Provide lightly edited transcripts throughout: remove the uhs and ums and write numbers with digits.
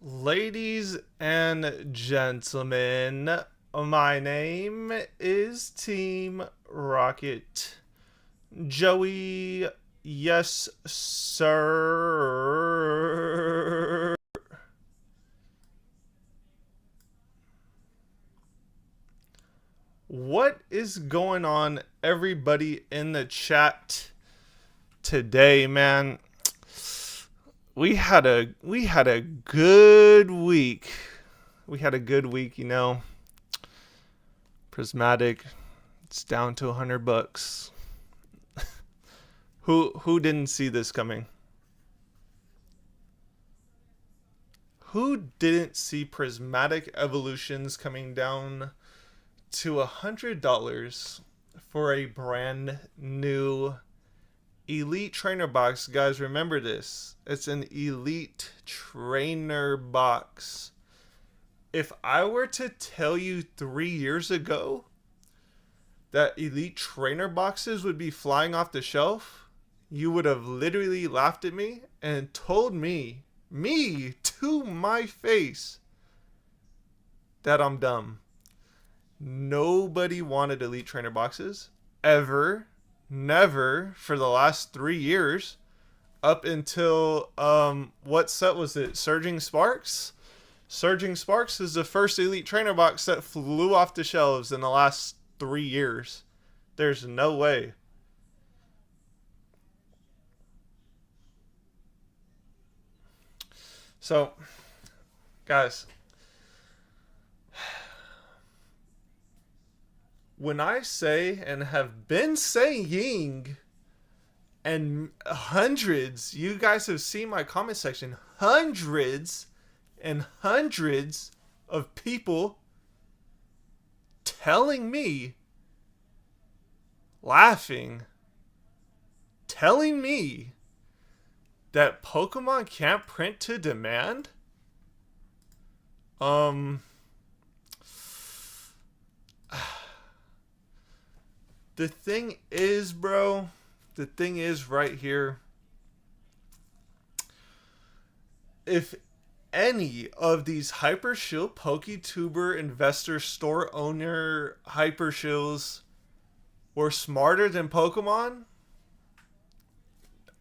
Ladies and gentlemen, my name is Team Rocket Joey. Yes, sir. What is going on, everybody in the chat today, man? We had a good week. We had a good week, Prismatic, it's down to $100. Who didn't see this coming? Who didn't see Prismatic Evolutions coming down to $100 for a brand new Elite Trainer box? Guys, remember this. It's an Elite Trainer box. If I were to tell you 3 years ago that Elite Trainer boxes would be flying off the shelf, you would have literally laughed at me and told me to my face, that I'm dumb. Nobody wanted Elite Trainer boxes ever. Never for the last 3 years, up until what set was it? Surging Sparks. Surging Sparks is the first Elite Trainer box that flew off the shelves in the last 3 years. There's no way. So, guys, when I say and have been saying, and hundreds, you guys have seen my comment section, hundreds and hundreds of people telling me, laughing, telling me that Pokemon can't print to demand. The thing is, bro, the thing is right here. If any of these Hypershield PokeTuber investor store owner Hypershills were smarter than Pokemon,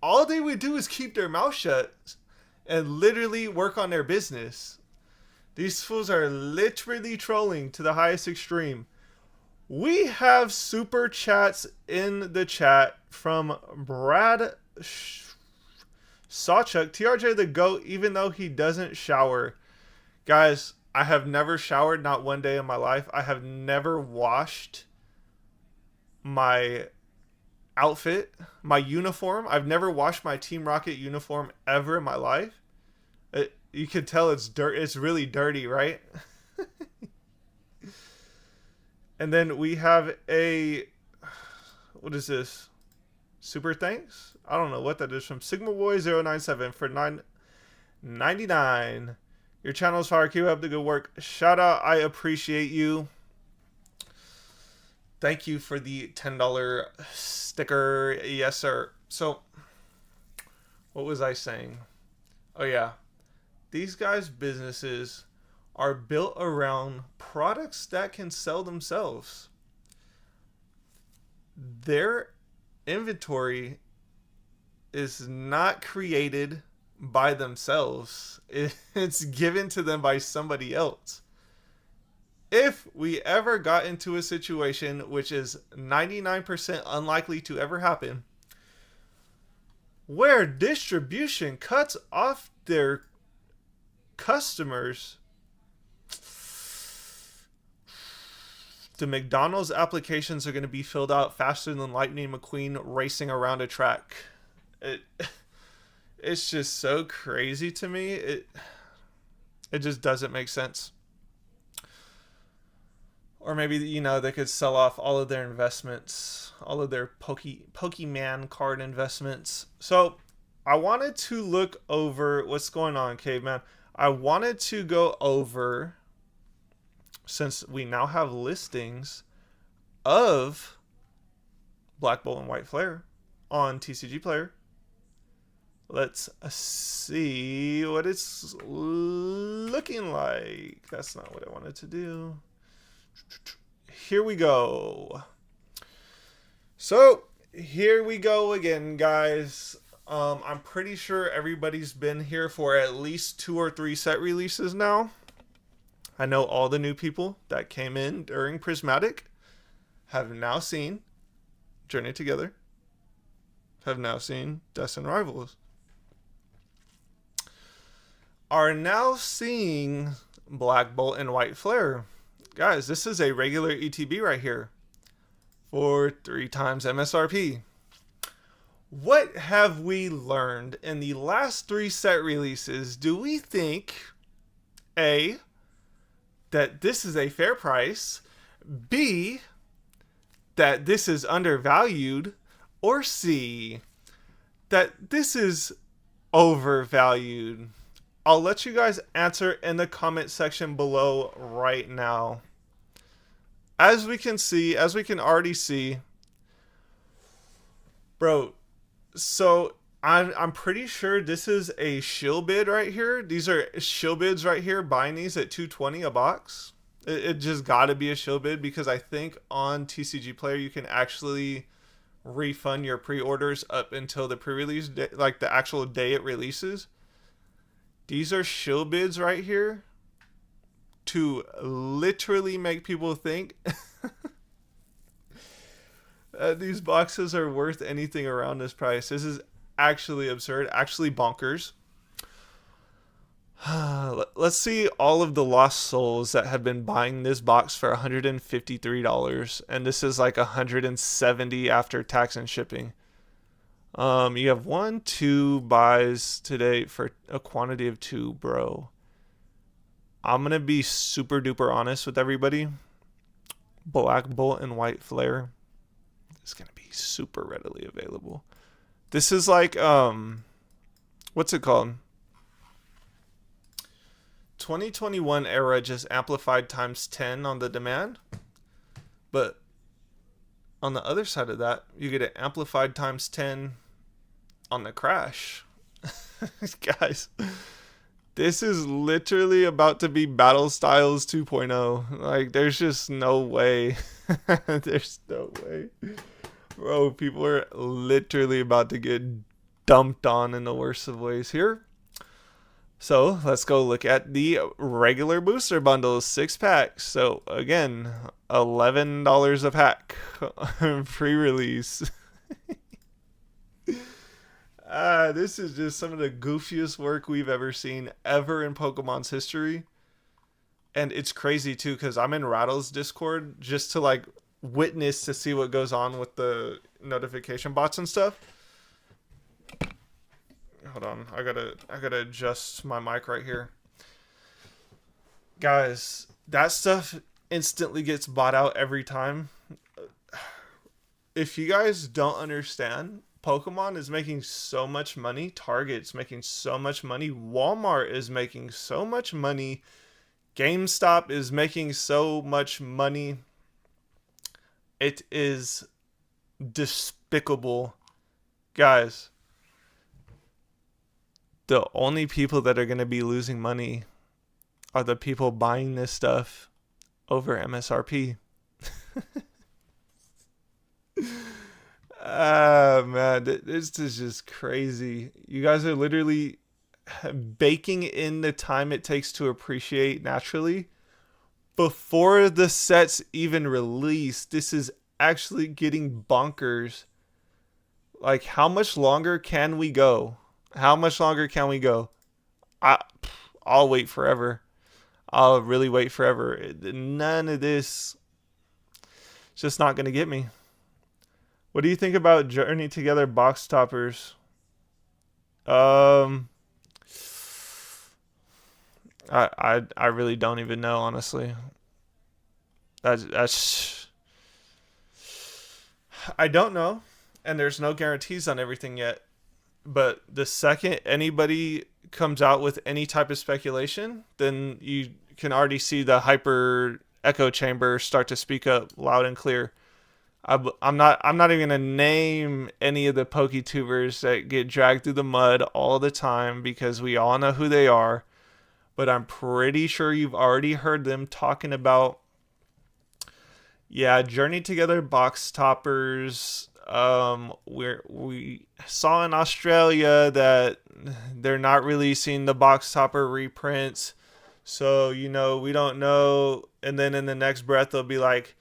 all they would do is keep their mouth shut and literally work on their business. These fools are literally trolling to the highest extreme. We have super chats in the chat from Brad Sawchuk. TRJ the GOAT, even though he doesn't shower. Guys, I have never showered, not one day in my life. I have never washed my outfit, my uniform. I've never washed my Team Rocket uniform ever in my life. You can tell it's dirt. It's really dirty, right? And then we have a, what is this? Super thanks? I don't know what that is, from Sigma Boy 097 for $9.99. Your channel's fire. Keep up the good work. Shout out. I appreciate you. Thank you for the $10 sticker. Yes, sir. So, what was I saying? Oh, yeah. These guys' businesses are built around products that can sell themselves. Their inventory is not created by themselves. It's given to them by somebody else. If we ever got into a situation, which is 99% unlikely to ever happen, where distribution cuts off their customers, the McDonald's applications are going to be filled out faster than Lightning McQueen racing around a track. It's just so crazy to me. It just doesn't make sense. Or maybe, they could sell off all of their investments, all of their Pokemon card investments. So I wanted to look over what's going on, Caveman. I wanted to go over, since we now have listings of Black Bolt and White Flare on TCG Player. Let's see what it's looking like? That's not what I wanted to do. Here we go. So here we go again, guys. I'm pretty sure everybody's been here for at least 2 or 3 set releases now. I know all the new people that came in during Prismatic have now seen Journey Together, have now seen Destined Rivals, are now seeing Black Bolt and White Flare. Guys, this is a regular ETB right here for 3 times MSRP. What have we learned in the last 3 set releases? Do we think, A, that this is a fair price, B, that this is undervalued, or C, that this is overvalued? I'll let you guys answer in the comment section below right now. As we can already see, bro, so I'm pretty sure this is a shill bid right here. These are shill bids right here, buying these at $220 a box. It just gotta be a shill bid, because I think on TCG Player you can actually refund your pre-orders up until the pre-release day, like the actual day it releases. These are shill bids right here to literally make people think these boxes are worth anything around this price. This is actually absurd, actually bonkers. Let's see all of the lost souls that have been buying this box for $153, and this is like $170 after tax and shipping. You have 2 buys today for a quantity of 2, bro. I'm gonna be super duper honest with everybody. Black Bolt and White Flare is gonna be super readily available. This is like what's it called? 2021 era just amplified times 10 on the demand, but on the other side of that, you get it amplified times 10 on the crash. Guys, this is literally about to be Battle Styles 2.0. Like, there's just no way. There's no way. Bro, people are literally about to get dumped on in the worst of ways here. So let's go look at the regular booster bundles, 6 packs. So again, $11 a pack, pre-release. This is just some of the goofiest work we've ever seen ever in Pokemon's history. And it's crazy too, because I'm in Rattle's Discord just to like witness to see what goes on with the notification bots and stuff. Hold on, I gotta adjust my mic right here. Guys, that stuff instantly gets bought out every time. If you guys don't understand, Pokemon is making so much money, Target's making so much money, Walmart is making so much money, GameStop is making so much money. It is despicable. Guys, the only people that are going to be losing money are the people buying this stuff over MSRP. Man, this is just crazy. You guys are literally baking in the time it takes to appreciate naturally before the sets even release. This is actually getting bonkers. Like, how much longer can we go? How much longer can we go? I'll wait forever. I'll really wait forever. None of this is just not going to get me. What do you think about Journey Together box toppers? I really don't even know, honestly. That's I don't know, and there's no guarantees on everything yet. But the second anybody comes out with any type of speculation, then you can already see the hyper echo chamber start to speak up loud and clear. I'm not even gonna name any of the PokeTubers that get dragged through the mud all the time, because we all know who they are. but I'm pretty sure you've already heard them talking about, yeah, Journey Together box toppers. We saw in Australia that they're not releasing the box topper reprints, so we don't know. And then in the next breath, they'll be like,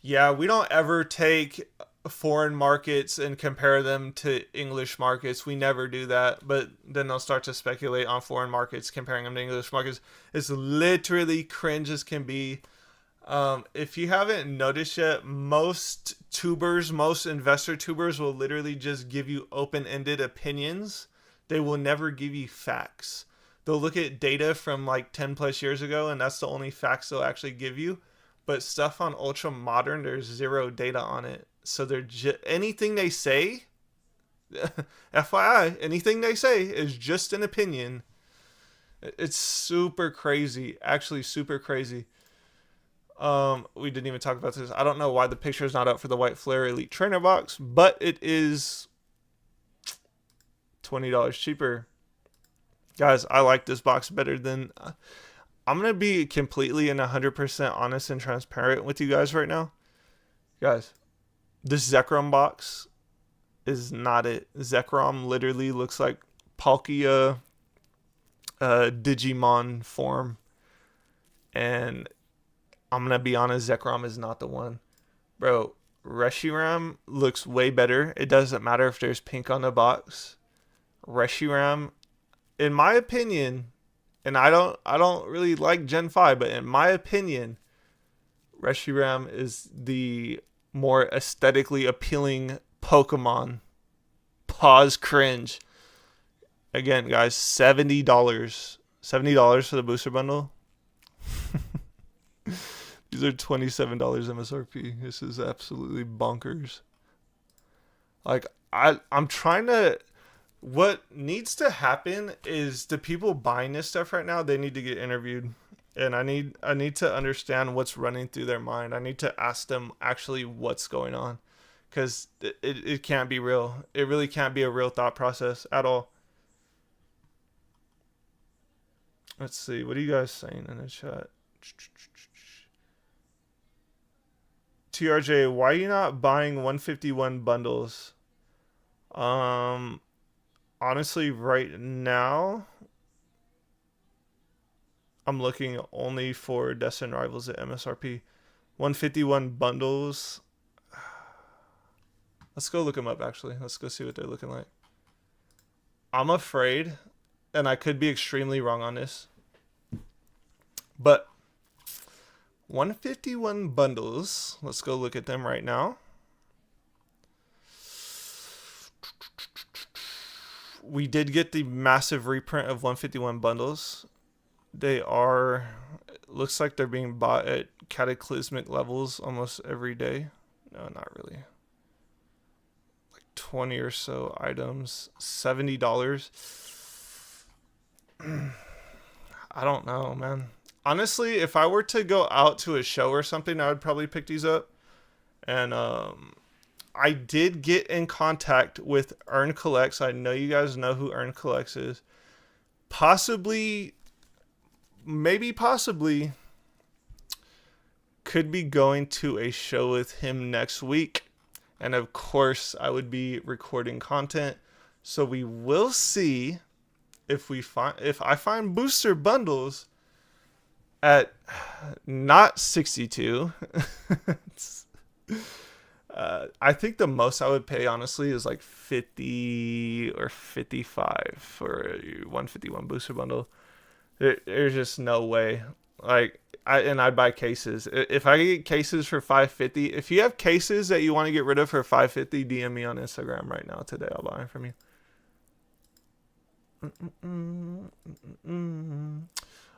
yeah, we don't ever take foreign markets and compare them to English markets. We never do that. But then they'll start to speculate on foreign markets, comparing them to English markets. It's literally cringe as can be. If you haven't noticed yet, most investor tubers will literally just give you open-ended opinions. They will never give you facts. They'll look at data from like 10 plus years ago, and that's the only facts they'll actually give you. But stuff on ultra modern, there's zero data on it. So they're anything they say, FYI, anything they say is just an opinion. It's super crazy, actually super crazy. We didn't even talk about this. I don't know why the picture is not up for the White Flare Elite Trainer box, but it is $20 cheaper. Guys, I like this box better than... I'm going to be completely and 100% honest and transparent with you guys right now. Guys, this Zekrom box is not it. Zekrom literally looks like Palkia Digimon form. And I'm going to be honest, Zekrom is not the one. Bro, Reshiram looks way better. It doesn't matter if there's pink on the box. Reshiram, in my opinion... And I don't really like Gen 5, but in my opinion, Reshiram is the more aesthetically appealing Pokemon. Pause cringe. Again, guys, $70. $70 for the booster bundle. These are $27 MSRP. This is absolutely bonkers. Like, I'm trying to... What needs to happen is the people buying this stuff right now, they need to get interviewed. And I need to understand what's running through their mind. I need to ask them actually what's going on. Because it can't be real. It really can't be a real thought process at all. Let's see. What are you guys saying in the chat? TRJ, why are you not buying 151 bundles? Honestly, right now, I'm looking only for Destined Rivals at MSRP. 151 bundles. Let's go look them up, actually. Let's go see what they're looking like. I'm afraid, and I could be extremely wrong on this, but 151 bundles. Let's go look at them right now. We did get the massive reprint of 151 bundles. They are, looks like they're being bought at cataclysmic levels almost every day. No, not really. Like 20 or so items, $70. I don't know, man. Honestly, if I were to go out to a show or something, I would probably pick these up. And, I did get in contact with Earn Collects. I know you guys know who Earn Collects is. Possibly, maybe possibly, could be going to a show with him next week. And of course, I would be recording content. So we will see if I find booster bundles at not 62. I think the most I would pay, honestly, is like 50 or 55 for a 151 booster bundle. There's just no way. Like, I'd buy cases. If I get cases for 550, if you have cases that you want to get rid of for 550, DM me on Instagram right now today. I'll buy them from you.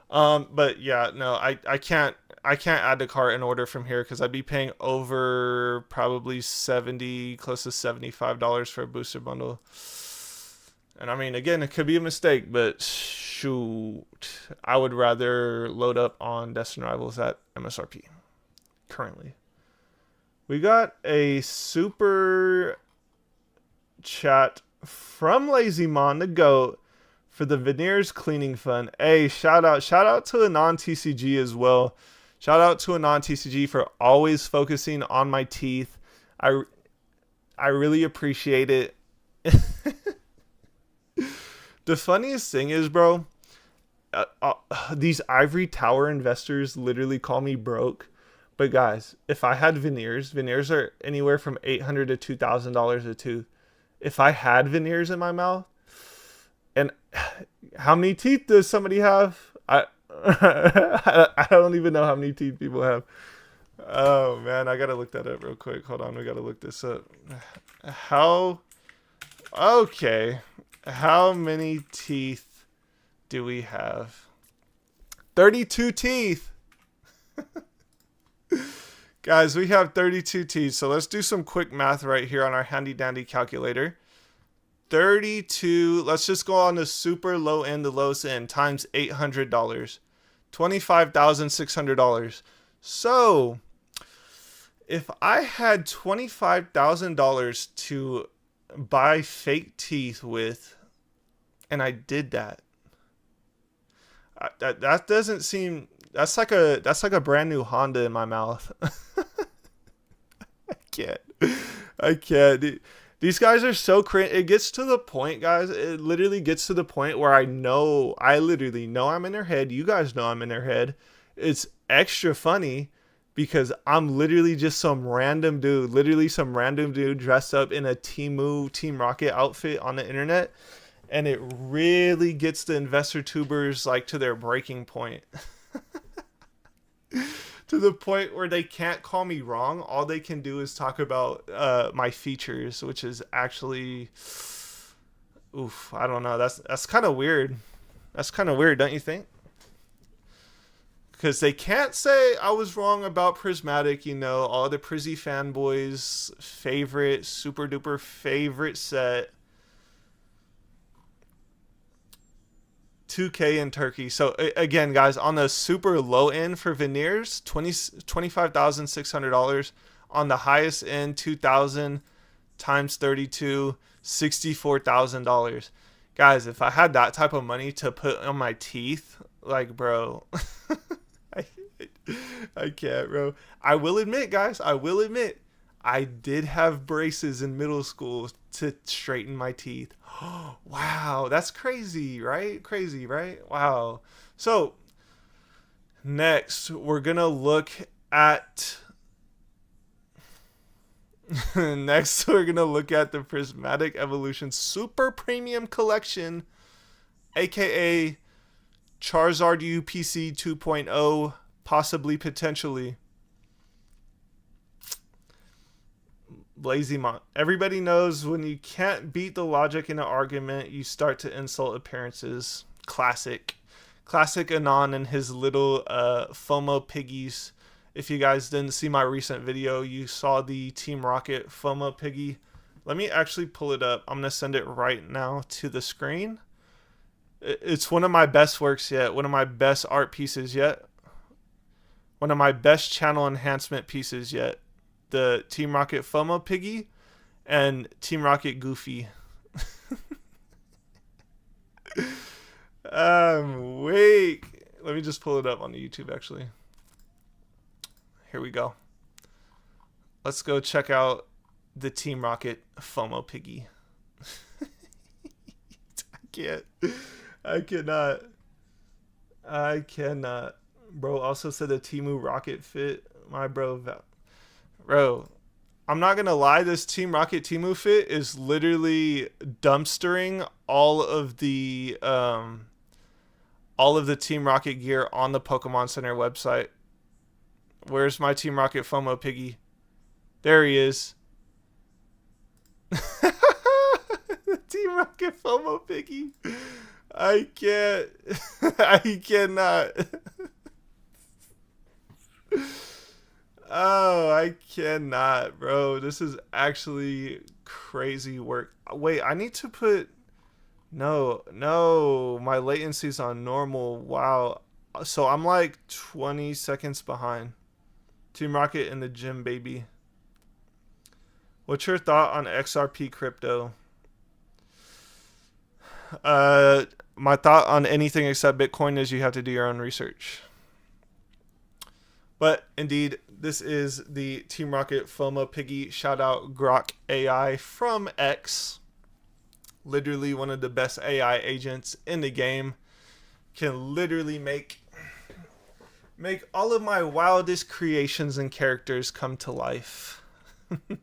But yeah, no, I can't add to cart and order from here because I'd be paying over probably 70, close to $75 for a booster bundle. And I mean, again, it could be a mistake, but shoot, I would rather load up on Destined Rivals at MSRP currently. We got a super chat from LazyMon the GOAT for the veneers cleaning fund. Hey, shout out to Anon TCG as well. Shout out to Anon TCG for always focusing on my teeth. I really appreciate it. The funniest thing is, bro, these ivory tower investors literally call me broke. But guys, if I had veneers are anywhere from $800 to $2,000 a tooth. If I had veneers in my mouth, and how many teeth does somebody have? I don't even know how many teeth people have. Oh man, I gotta look that up real quick. Hold on, we gotta look this up. Okay, how many teeth do we have? 32 teeth. Guys, we have 32 teeth. So let's do some quick math right here on our handy dandy calculator. 32, let's just go on the super low end, the lowest end, times $800. $25,600. So if I had $25,000 to buy fake teeth with, and I did that, that doesn't seem, that's like a brand new Honda in my mouth. I can't. These guys are so cringe. It gets to the point, guys. It literally gets to the point where I literally know I'm in their head. You guys know I'm in their head. It's extra funny because I'm literally just some random dude, dressed up in a Team Rocket outfit on the internet. And it really gets the investor tubers like to their breaking point. To the point where they can't call me wrong. All they can do is talk about my features, which is actually, I don't know. That's kind of weird. That's kind of weird, don't you think? Because they can't say I was wrong about Prismatic. You know, all the Prizzy fanboys' favorite, super duper favorite set. 2K in Turkey. So again, guys, on the super low end for veneers, $25,600. On the highest end, $2,000 times 32, $64,000. Guys, if I had that type of money to put on my teeth, like, bro, I can't, bro. I will admit, guys, I did have braces in middle school to straighten my teeth. Wow, that's crazy, right? Crazy, right? Wow. So, next, we're going to look at the Prismatic Evolution Super Premium Collection, aka Charizard UPC 2.0, possibly, potentially. Blazymon. Everybody knows when you can't beat the logic in an argument, you start to insult appearances. Classic Anon and his little FOMO piggies. If you guys didn't see my recent video, you saw the Team Rocket FOMO piggy. Let me actually pull it up. I'm going to send it right now to the screen. It's one of my best works yet. One of my best art pieces yet. One of my best channel enhancement pieces yet. The Team Rocket FOMO piggy and Team Rocket Goofy. Wait. Let me just pull it up on the YouTube, actually. Here we go. Let's go check out the Team Rocket FOMO piggy. I cannot. Bro also said the Teemu Rocket fit. My bro, I'm not gonna lie, this Team Rocket Teemu fit is literally dumpstering all of the Team Rocket gear on the Pokemon Center website. Where's my Team Rocket FOMO piggy? There he is. Team Rocket FOMO piggy. I can't. I cannot. Oh, I cannot, bro. This is actually crazy work. Wait, I need to put... No, my latency's on normal. Wow. So I'm like 20 seconds behind. Team Rocket in the gym, baby. What's your thought on XRP crypto? my thought on anything except Bitcoin is you have to do your own research. But indeed, this is the Team Rocket FOMO Piggy. Shout out Grok AI from X. Literally one of the best AI agents in the game. Can literally make all of my wildest creations and characters come to life. And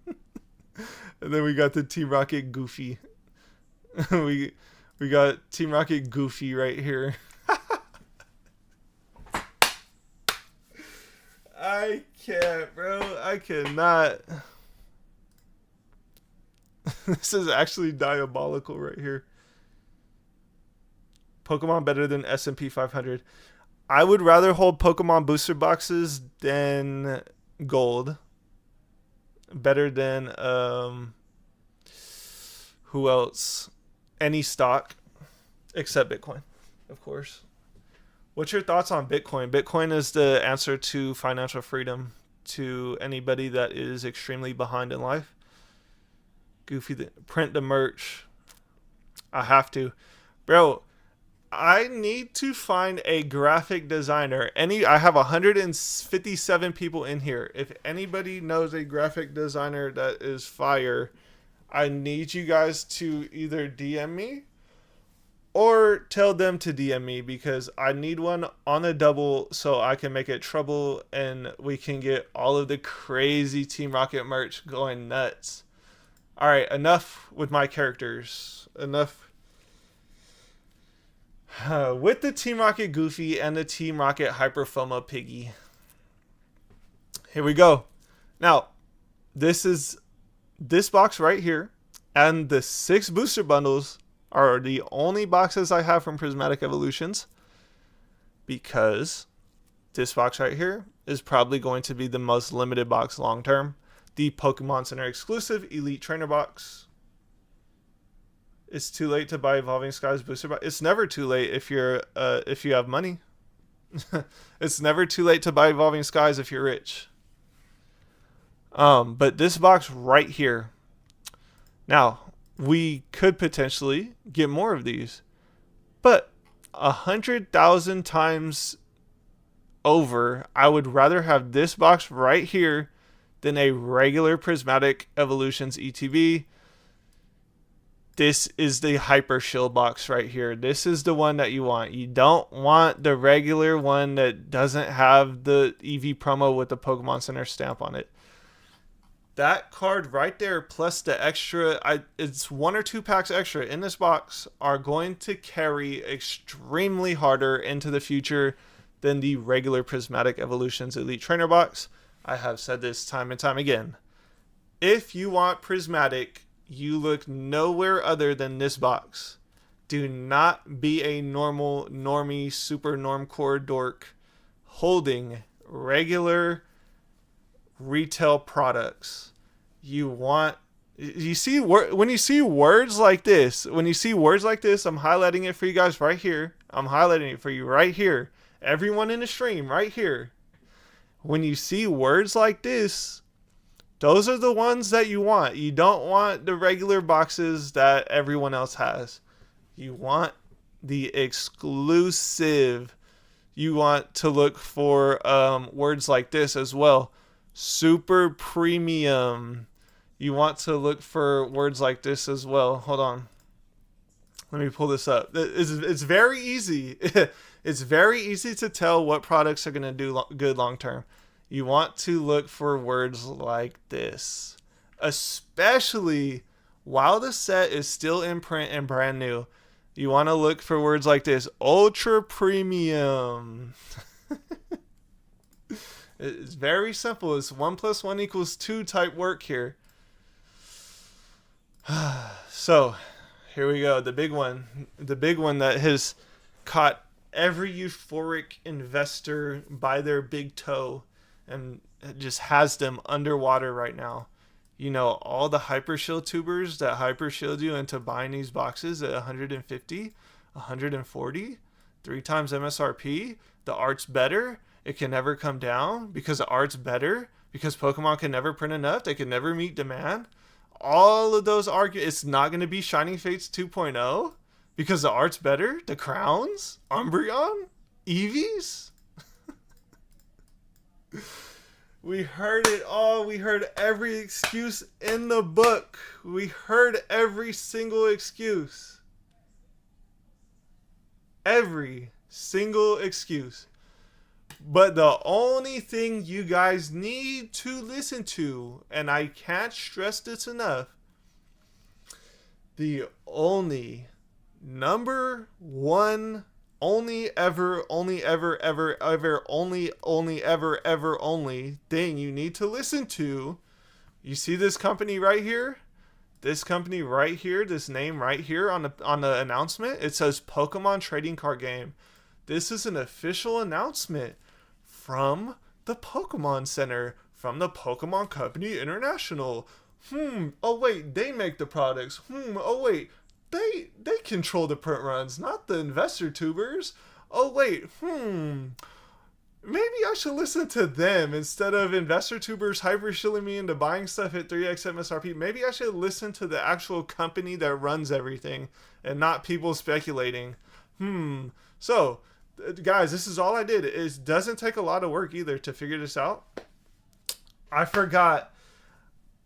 then we got the Team Rocket Goofy. we got Team Rocket Goofy right here. I can't, bro. I cannot. This is actually diabolical right here. Pokemon better than S&P 500. I would rather hold Pokemon booster boxes than gold. Better than who else? Any stock except Bitcoin, of course. What's your thoughts on Bitcoin? Bitcoin is the answer to financial freedom to anybody that is extremely behind in life. Goofy, print the merch. I have to. Bro, I need to find a graphic designer. I have 157 people in here. If anybody knows a graphic designer that is fire, I need you guys to either DM me or tell them to DM me, because I need one on a double so I can make it trouble and we can get all of the crazy Team Rocket merch going nuts. All right, enough with my characters. Enough with the Team Rocket Goofy and the Team Rocket Hyper FOMO Piggy. Here we go. Now, this box right here and the 6 booster bundles are the only boxes I have from Prismatic Evolutions, because this box right here is probably going to be the most limited box long term. The Pokemon Center exclusive Elite Trainer box. It's too late to buy Evolving Skies booster box. It's never too late if you have money. It's never too late to buy Evolving Skies if you're rich. But this box right here. Now, we could potentially get more of these, but 100,000 times over, I would rather have this box right here than a regular Prismatic Evolutions ETB. This is the Hyper Shield box right here. This is the one that you want. You don't want the regular one that doesn't have the EV promo with the Pokemon Center stamp on it. That card right there, plus the extra, it's 1 or 2 packs extra in this box, are going to carry extremely harder into the future than the regular Prismatic Evolutions Elite Trainer box. I have said this time and time again. If you want Prismatic, you look nowhere other than this box. Do not be a normie, super normcore dork holding regular retail products. When you see words like this, I'm highlighting it for you guys right here. I'm highlighting it for you right here. Everyone in the stream right here. When you see words like this, those are the ones that you want. You don't want the regular boxes that everyone else has. You want the exclusive. You want to look for words like this as well. Super premium. You want to look for words like this as well. Hold on. Let me pull this up. It's very easy. It's very easy to tell what products are going to do good long term. You want to look for words like this. Especially while the set is still in print and brand new. You want to look for words like this. Ultra premium. It's very simple. It's 1 + 1 = 2 type work here. So, here we go. The big one. The big one that has caught every euphoric investor by their big toe and just has them underwater right now. You know, all the Hyper Shield tubers that Hyper Shield you into buying these boxes at 150, 140, 3 times MSRP. The art's better. It can never come down because the art's better, because Pokemon can never print enough. They can never meet demand. All of those arguments. It's not going to be Shining Fates 2.0 Because the art's better? The crowns? Umbreon? Eevees? We heard it all. We heard every excuse in the book. We heard every single excuse. Every single excuse. But the only thing you guys need to listen to, and I can't stress this enough, the only number one only ever thing you need to listen to, you see this company right here, this name right here on the announcement, it says Pokemon Trading Card Game. This is an official announcement from the Pokemon Center, from the Pokemon Company International. Oh wait, they make the products. Oh wait, they control the print runs, not the investor tubers. Oh wait, maybe I should listen to them instead of investor tubers hyper shilling me into buying stuff at 3x MSRP. Maybe I should listen to the actual company that runs everything and not people speculating. So, guys, this is all I did. It doesn't take a lot of work either to figure this out. I forgot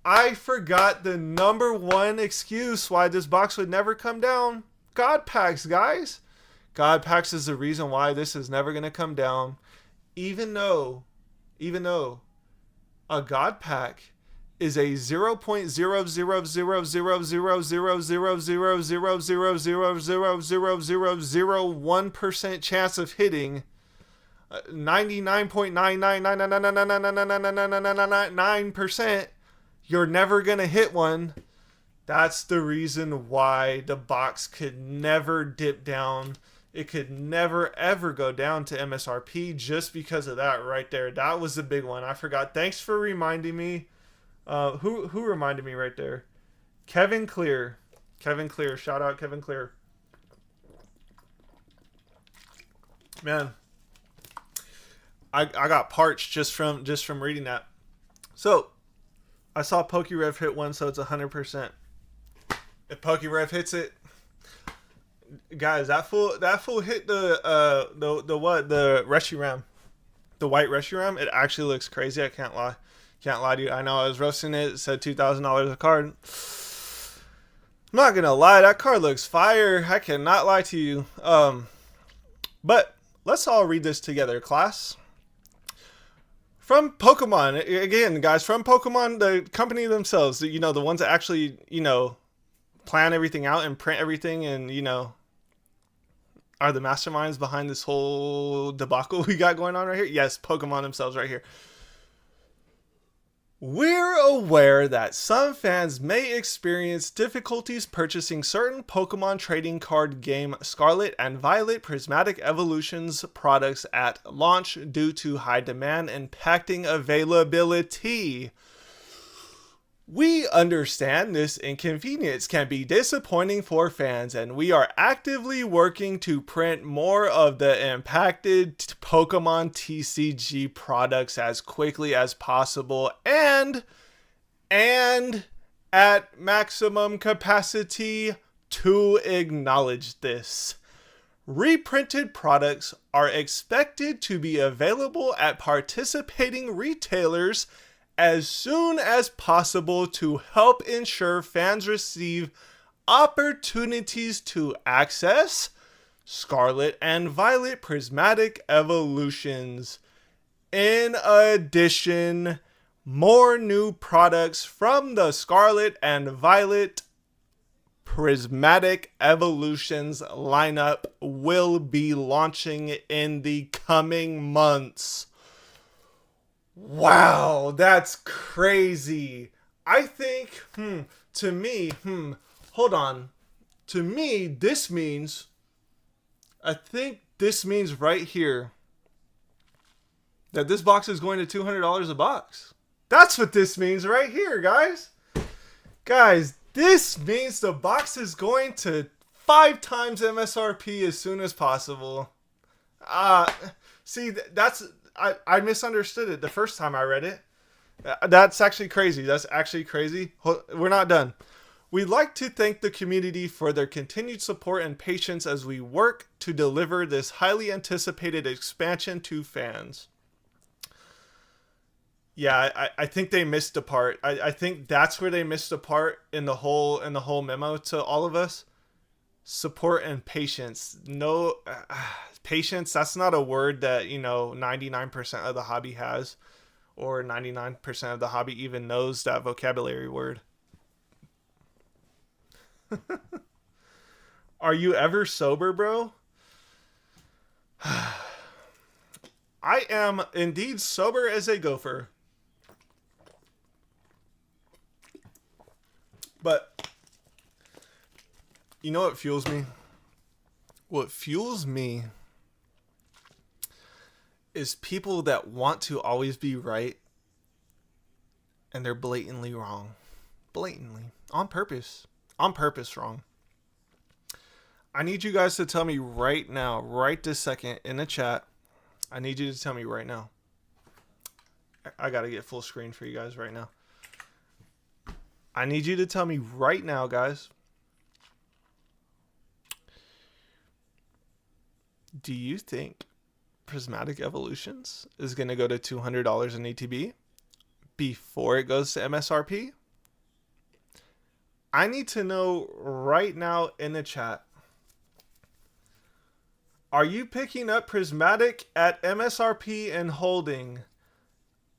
the number one excuse why this box would never come down. God packs, guys. God packs is the reason why this is never going to come down. Even though a God pack is a 0.00000000000000001% chance of hitting, 99.99999999999% you're never gonna hit one. That's the reason why the box could never dip down. It could never ever go down to MSRP just because of that right there. That was the big one. I forgot. Thanks for reminding me. Who reminded me right there? Kevin Clear. Shout out Kevin Clear. Man, I got parched just from reading that. So I saw PokeRev hit one, so it's 100%. If PokeRev hits it, guys, that fool hit the Reshiram, the white Reshiram. It actually looks crazy. I can't lie to you. I know I was roasting it. It said $2,000 a card. I'm not gonna lie, that card looks fire. I cannot lie to you. But let's all read this together, class. From Pokemon, again, guys, from Pokemon, the company themselves, the ones that actually, plan everything out and print everything and, are the masterminds behind this whole debacle we got going on right here. Yes, Pokemon themselves right here. We're aware that some fans may experience difficulties purchasing certain Pokemon trading card game Scarlet and Violet Prismatic Evolutions products at launch due to high demand impacting availability. We understand this inconvenience can be disappointing for fans, and we are actively working to print more of the impacted Pokemon TCG products as quickly as possible and at maximum capacity. To acknowledge this, reprinted products are expected to be available at participating retailers as soon as possible to help ensure fans receive opportunities to access Scarlet and Violet Prismatic Evolutions. In addition, more new products from the Scarlet and Violet Prismatic Evolutions lineup will be launching in the coming months. Wow, that's crazy. I think, to me, hold on. To me, this means, I think this means right here that this box is going to $200 a box. That's what this means right here, guys. Guys, this means the box is going to 5 times MSRP as soon as possible. See, that's... I misunderstood it the first time I read it. That's actually crazy. We're not done. We'd like to thank the community for their continued support and patience as we work to deliver this highly anticipated expansion to fans. Yeah, I think they missed a part. I think that's where they missed a part in the whole memo to all of us. Support and patience. No, patience, that's not a word that, 99% of the hobby has, or 99% of the hobby even knows that vocabulary word. Are you ever sober, bro? I am indeed sober as a gopher. But you know what fuels me? What fuels me is people that want to always be right and they're blatantly wrong. Blatantly. On purpose. On purpose wrong. I need you guys to tell me right now, right this second in the chat. I need you to tell me right now. I gotta get full screen for you guys right now. I need you to tell me right now, guys. Do you think Prismatic Evolutions is going to go to $200 in ETB before it goes to MSRP? I need to know right now in the chat. Are you picking up Prismatic at MSRP and holding?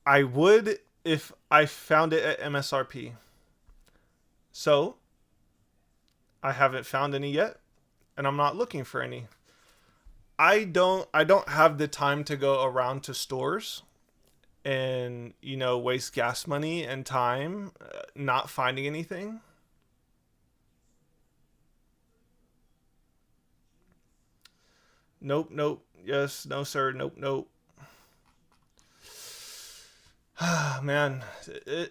I would if I found it at MSRP. So, I haven't found any yet, and I'm not looking for any. I don't have the time to go around to stores and, waste gas money and time not finding anything. Nope. Yes, no, sir. Nope. Man,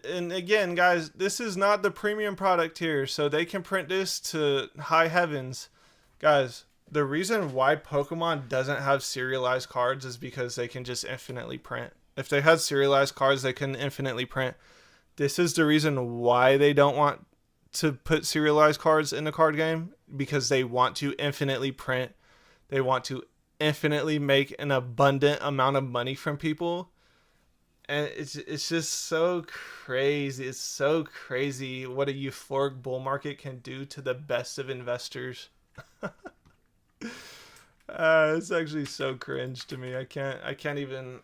and again, guys, this is not the premium product here, so they can print this to high heavens. Guys, the reason why Pokemon doesn't have serialized cards is because they can just infinitely print. If they had serialized cards, they can infinitely print. This is the reason why they don't want to put serialized cards in the card game, because they want to infinitely print. They want to infinitely make an abundant amount of money from people. And it's just so crazy. It's so crazy what a euphoric bull market can do to the best of investors. It's actually so cringe to me. I can't even,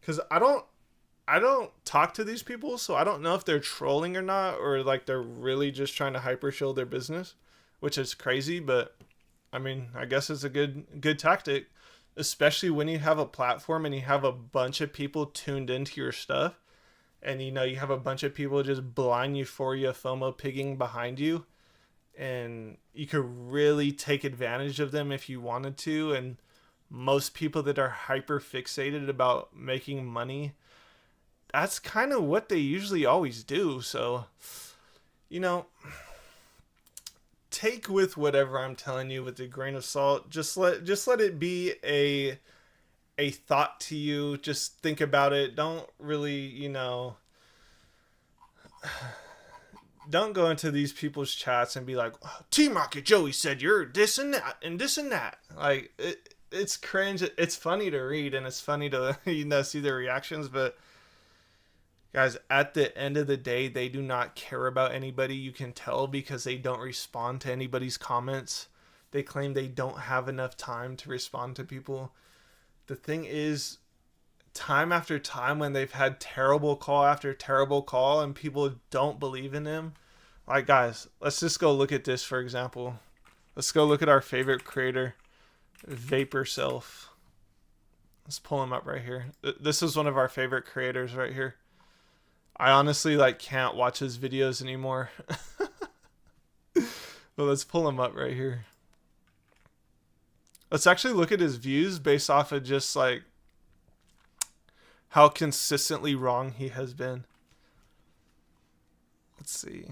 because I don't talk to these people, so I don't know if they're trolling or not, or like they're really just trying to hyper shield their business, which is crazy. But I mean, I guess it's a good tactic. Especially when you have a platform and you have a bunch of people tuned into your stuff, and you have a bunch of people just blind euphoria FOMO pigging behind you, and you could really take advantage of them if you wanted to. And most people that are hyper fixated about making money, that's kind of what they usually always do. So, take with whatever I'm telling you with a grain of salt. Just let it be a thought to you. Just think about it. Don't really, don't go into these people's chats and be like, oh, Team Rocket Joey said you're this and that and this and that. Like, it's cringe. It's funny to read and it's funny to see their reactions, but guys, at the end of the day, they do not care about anybody. You can tell because they don't respond to anybody's comments. They claim they don't have enough time to respond to people. The thing is, time after time when they've had terrible call after terrible call and people don't believe in them. Like, guys, let's just go look at this, for example. Let's go look at our favorite creator, Vapor Self. Let's pull him up right here. This is one of our favorite creators right here. I honestly can't watch his videos anymore. But let's pull him up right here. Let's actually look at his views based off of just how consistently wrong he has been. Let's see.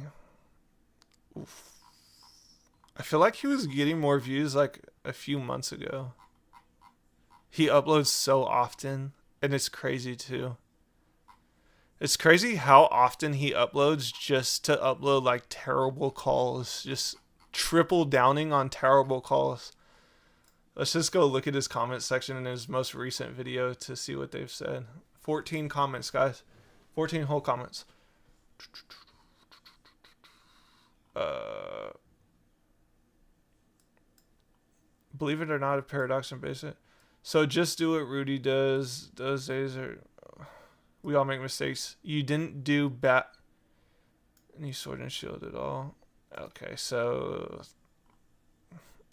Oof. I feel like he was getting more views a few months ago. He uploads so often, and it's crazy too. It's crazy how often he uploads just to upload like terrible calls, just triple downing on terrible calls. Let's just go look at his comment section in his most recent video to see what they've said. 14 comments, guys. 14 whole comments. Believe it or not, a paradox and basic. So just do what Rudy does. Those days are... We all make mistakes. You didn't do any sword and shield at all. Okay, so...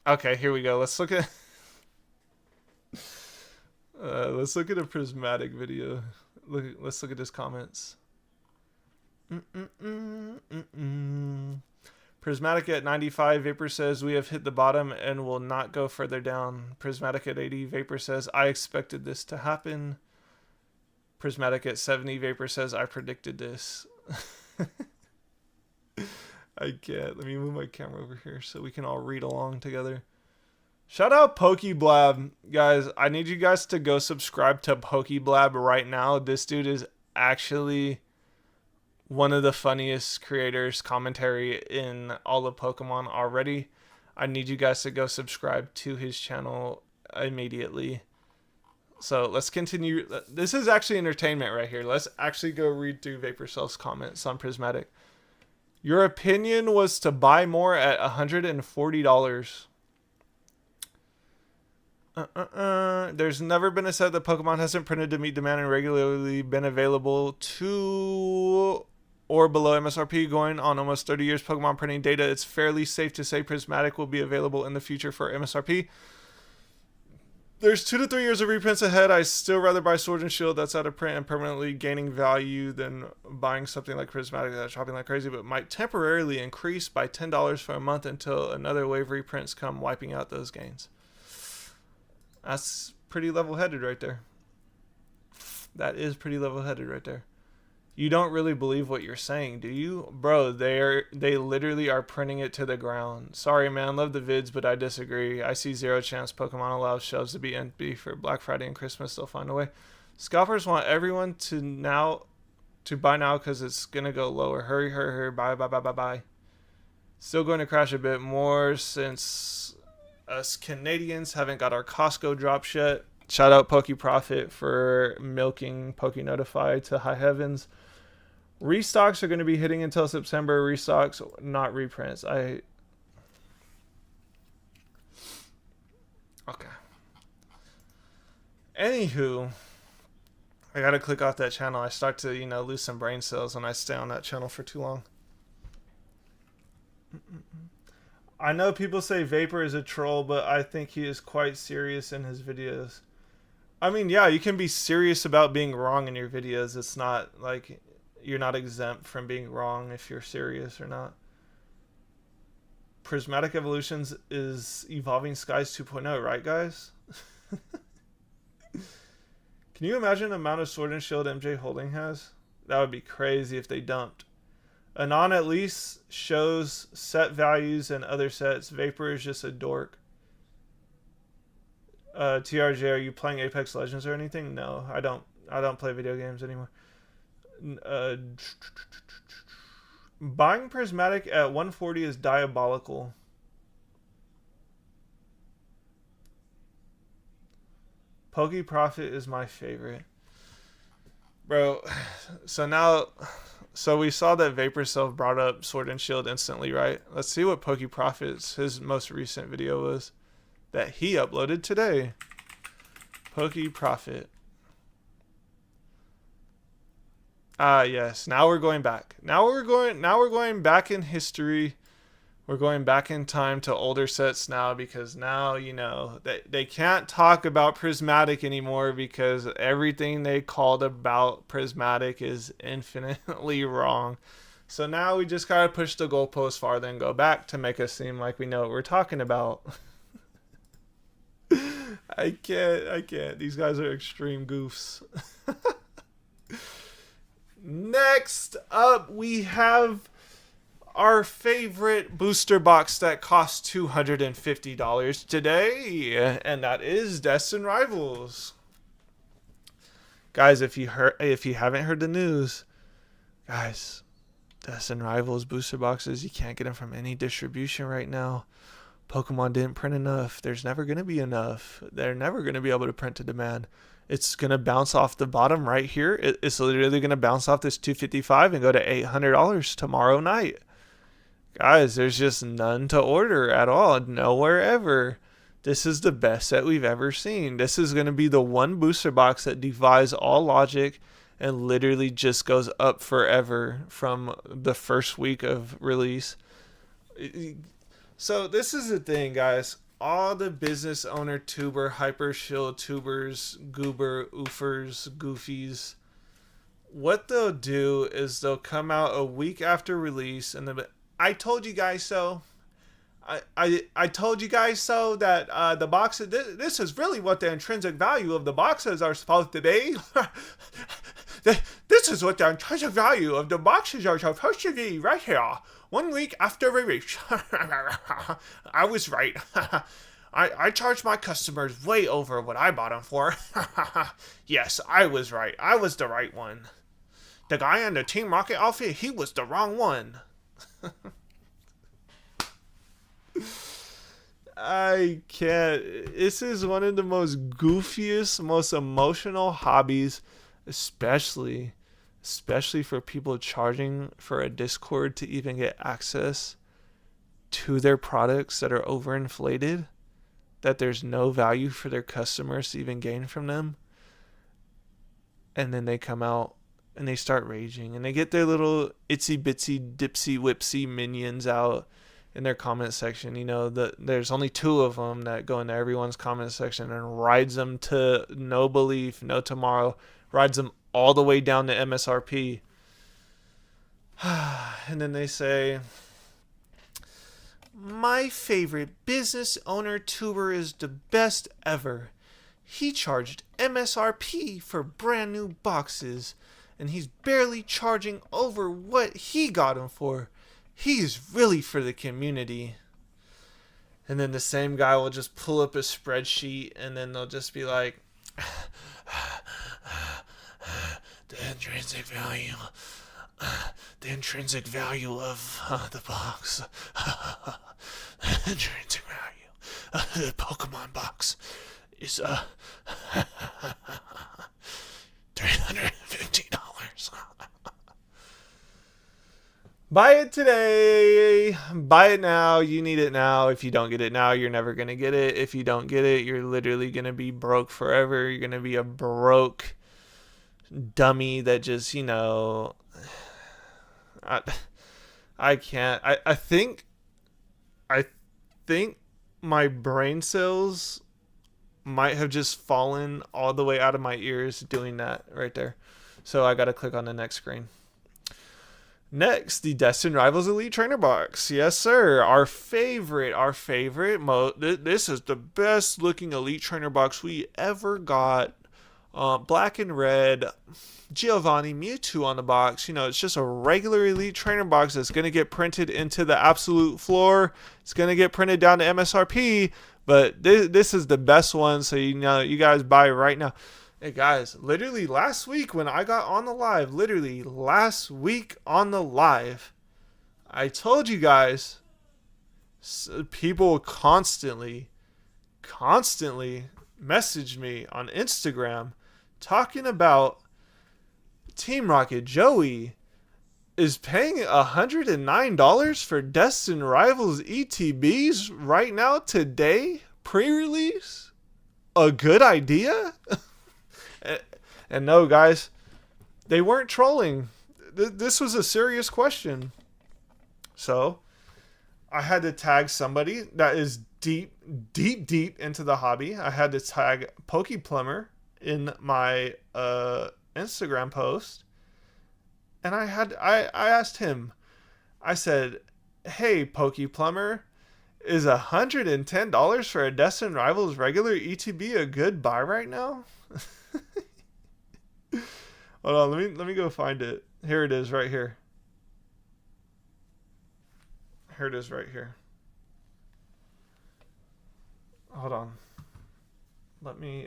Okay, here we go. Let's look at... let's look at a prismatic video. Let's look at his comments. Prismatic at 95, Vapor says, we have hit the bottom and will not go further down. Prismatic at 80, Vapor says, I expected this to happen. Prismatic at 70, Vapor says, I predicted this. I can't. Let me move my camera over here so we can all read along together. Shout out Pokeblab. Guys, I need you guys to go subscribe to Pokeblab right now. This dude is actually one of the funniest creators commentary in all of Pokemon already. I need you guys to go subscribe to his channel immediately. So let's continue. This is actually entertainment right here. Let's actually go read through Vapor Cell's comments on Prismatic. Your opinion was to buy more at $140. There's never been a set that Pokemon hasn't printed to meet demand and regularly been available to or below MSRP. Going on almost 30 years Pokemon printing data, it's fairly safe to say Prismatic will be available in the future for MSRP. There's 2 to 3 years of reprints ahead. I still rather buy Sword and Shield that's out of print and permanently gaining value than buying something like Prismatic that's shopping like crazy, but might temporarily increase by $10 for a month until another wave of reprints come wiping out those gains. That's pretty level-headed right there. That is pretty level-headed right there. You don't really believe what you're saying, do you? Bro, they literally are printing it to the ground. Sorry, man. Love the vids, but I disagree. I see zero chance Pokemon allows shelves to be empty for Black Friday and Christmas. They'll find a way. Scalpers want everyone to buy now because it's going to go lower. Hurry, hurry, hurry. Buy, buy, buy, buy, buy. Still going to crash a bit more since us Canadians haven't got our Costco drops yet. Shout out PokeProfit for milking PokeNotify to high heavens. Restocks are going to be hitting until September. Restocks, not reprints. Okay. Anywho, I got to click off that channel. I start to, lose some brain cells when I stay on that channel for too long. I know people say Vapor is a troll, but I think he is quite serious in his videos. I mean, yeah, you can be serious about being wrong in your videos. It's not like you're not exempt from being wrong if you're serious or not. Prismatic Evolutions is Evolving Skies 2.0, right, guys? Can you imagine the amount of Sword and Shield MJ Holding has? That would be crazy if they dumped. Anon at least shows set values and other sets. Vapor is just a dork. TRJ, are you playing Apex Legends or anything? No, I don't play video games anymore. Buying Prismatic at 140 is diabolical. PokeProfit is my favorite. Bro, so we saw that Vapor Cell brought up Sword and Shield instantly, right? Let's see what PokeProfit's his most recent video was that he uploaded today. PokeProfit. Yes. Now we're going back. Now we're going back in history. We're going back in time to older sets now because now, they can't talk about Prismatic anymore because everything they called about Prismatic is infinitely wrong. So now we just gotta push the goalpost farther and go back to make us seem like we know what we're talking about. I can't. These guys are extreme goofs. Next up, we have our favorite booster box that costs $250 today, and that is Destined Rivals. Guys, if you haven't heard the news, Guys, Destin Rivals booster boxes, you can't get them from any distribution right now. Pokemon didn't print enough. There's never going to be enough. They're never going to be able to print to demand. It's going to bounce off the bottom right here. It's literally going to bounce off this $255 and go to $800 tomorrow night. Guys, there's just none to order at all. Nowhere ever. This is the best that we've ever seen. This is going to be the one booster box that defies all logic and literally just goes up forever from the first week of release. So this is the thing, guys. All the business owner tuber, hyper shield tubers, goober, oofers, goofies, what they'll do is they'll come out a week after release and they'll be, I told you guys so. I told you guys so that the box, this is really what the intrinsic value of the boxes are supposed to be. This is what the intrinsic value of the boxes are supposed to be right here. 1 week after release. I was right. I charged my customers way over what I bought them for. Yes, I was right. I was the right one. The guy in the Team Rocket outfit, he was the wrong one. I can't. This is one of the most goofiest, most emotional hobbies, especially for people charging for a Discord to even get access to their products that are overinflated, that there's no value for their customers to even gain from them. And then they come out and they start raging and they get their little itsy bitsy dipsy whipsy minions out in their comment section. You know, there's only 2 of them that go into everyone's comment section and rides them to no belief, no tomorrow, rides them all the way down to MSRP. And then they say, my favorite business owner tuber is the best ever. He charged MSRP for brand new boxes, and he's barely charging over what he got them for. He's really for the community. And then the same guy will just pull up a spreadsheet, and then they'll just be like, the intrinsic value of the box, the intrinsic value of the Pokemon box is $350. Buy it today. Buy it now. You need it now. If you don't get it now, you're never going to get it. If you don't get it, you're literally going to be broke forever. You're going to be a broke dummy that just, you know, I can't. I think my brain cells might have just fallen all the way out of my ears doing that right there. So I got to click on the next screen. Next, the Destin Rivals Elite Trainer Box. Yes, sir. Our favorite. This is the best looking Elite Trainer Box we ever got. Black and red, Giovanni, Mewtwo on the box. You know, it's just a regular Elite Trainer Box that's going to get printed into the absolute floor. It's going to get printed down to MSRP, but this is the best one, so you know, you guys buy it right now. Hey guys, literally last week when I got on the live, I told you guys, people constantly message me on Instagram talking about Team Rocket Joey is paying $109 for Destin Rivals ETBs right now today, pre-release. A good idea? And no, guys, they weren't trolling. This was a serious question. So I had to tag somebody that is deep into the hobby. I had to tag PokePlumber in my Instagram post. And I asked him, I said, hey, PokePlumber, is $110 for a Destin Rivals regular ETB a good buy right now? Hold on, let me go find it. Here it is right here. Here it is right here. Hold on. Let me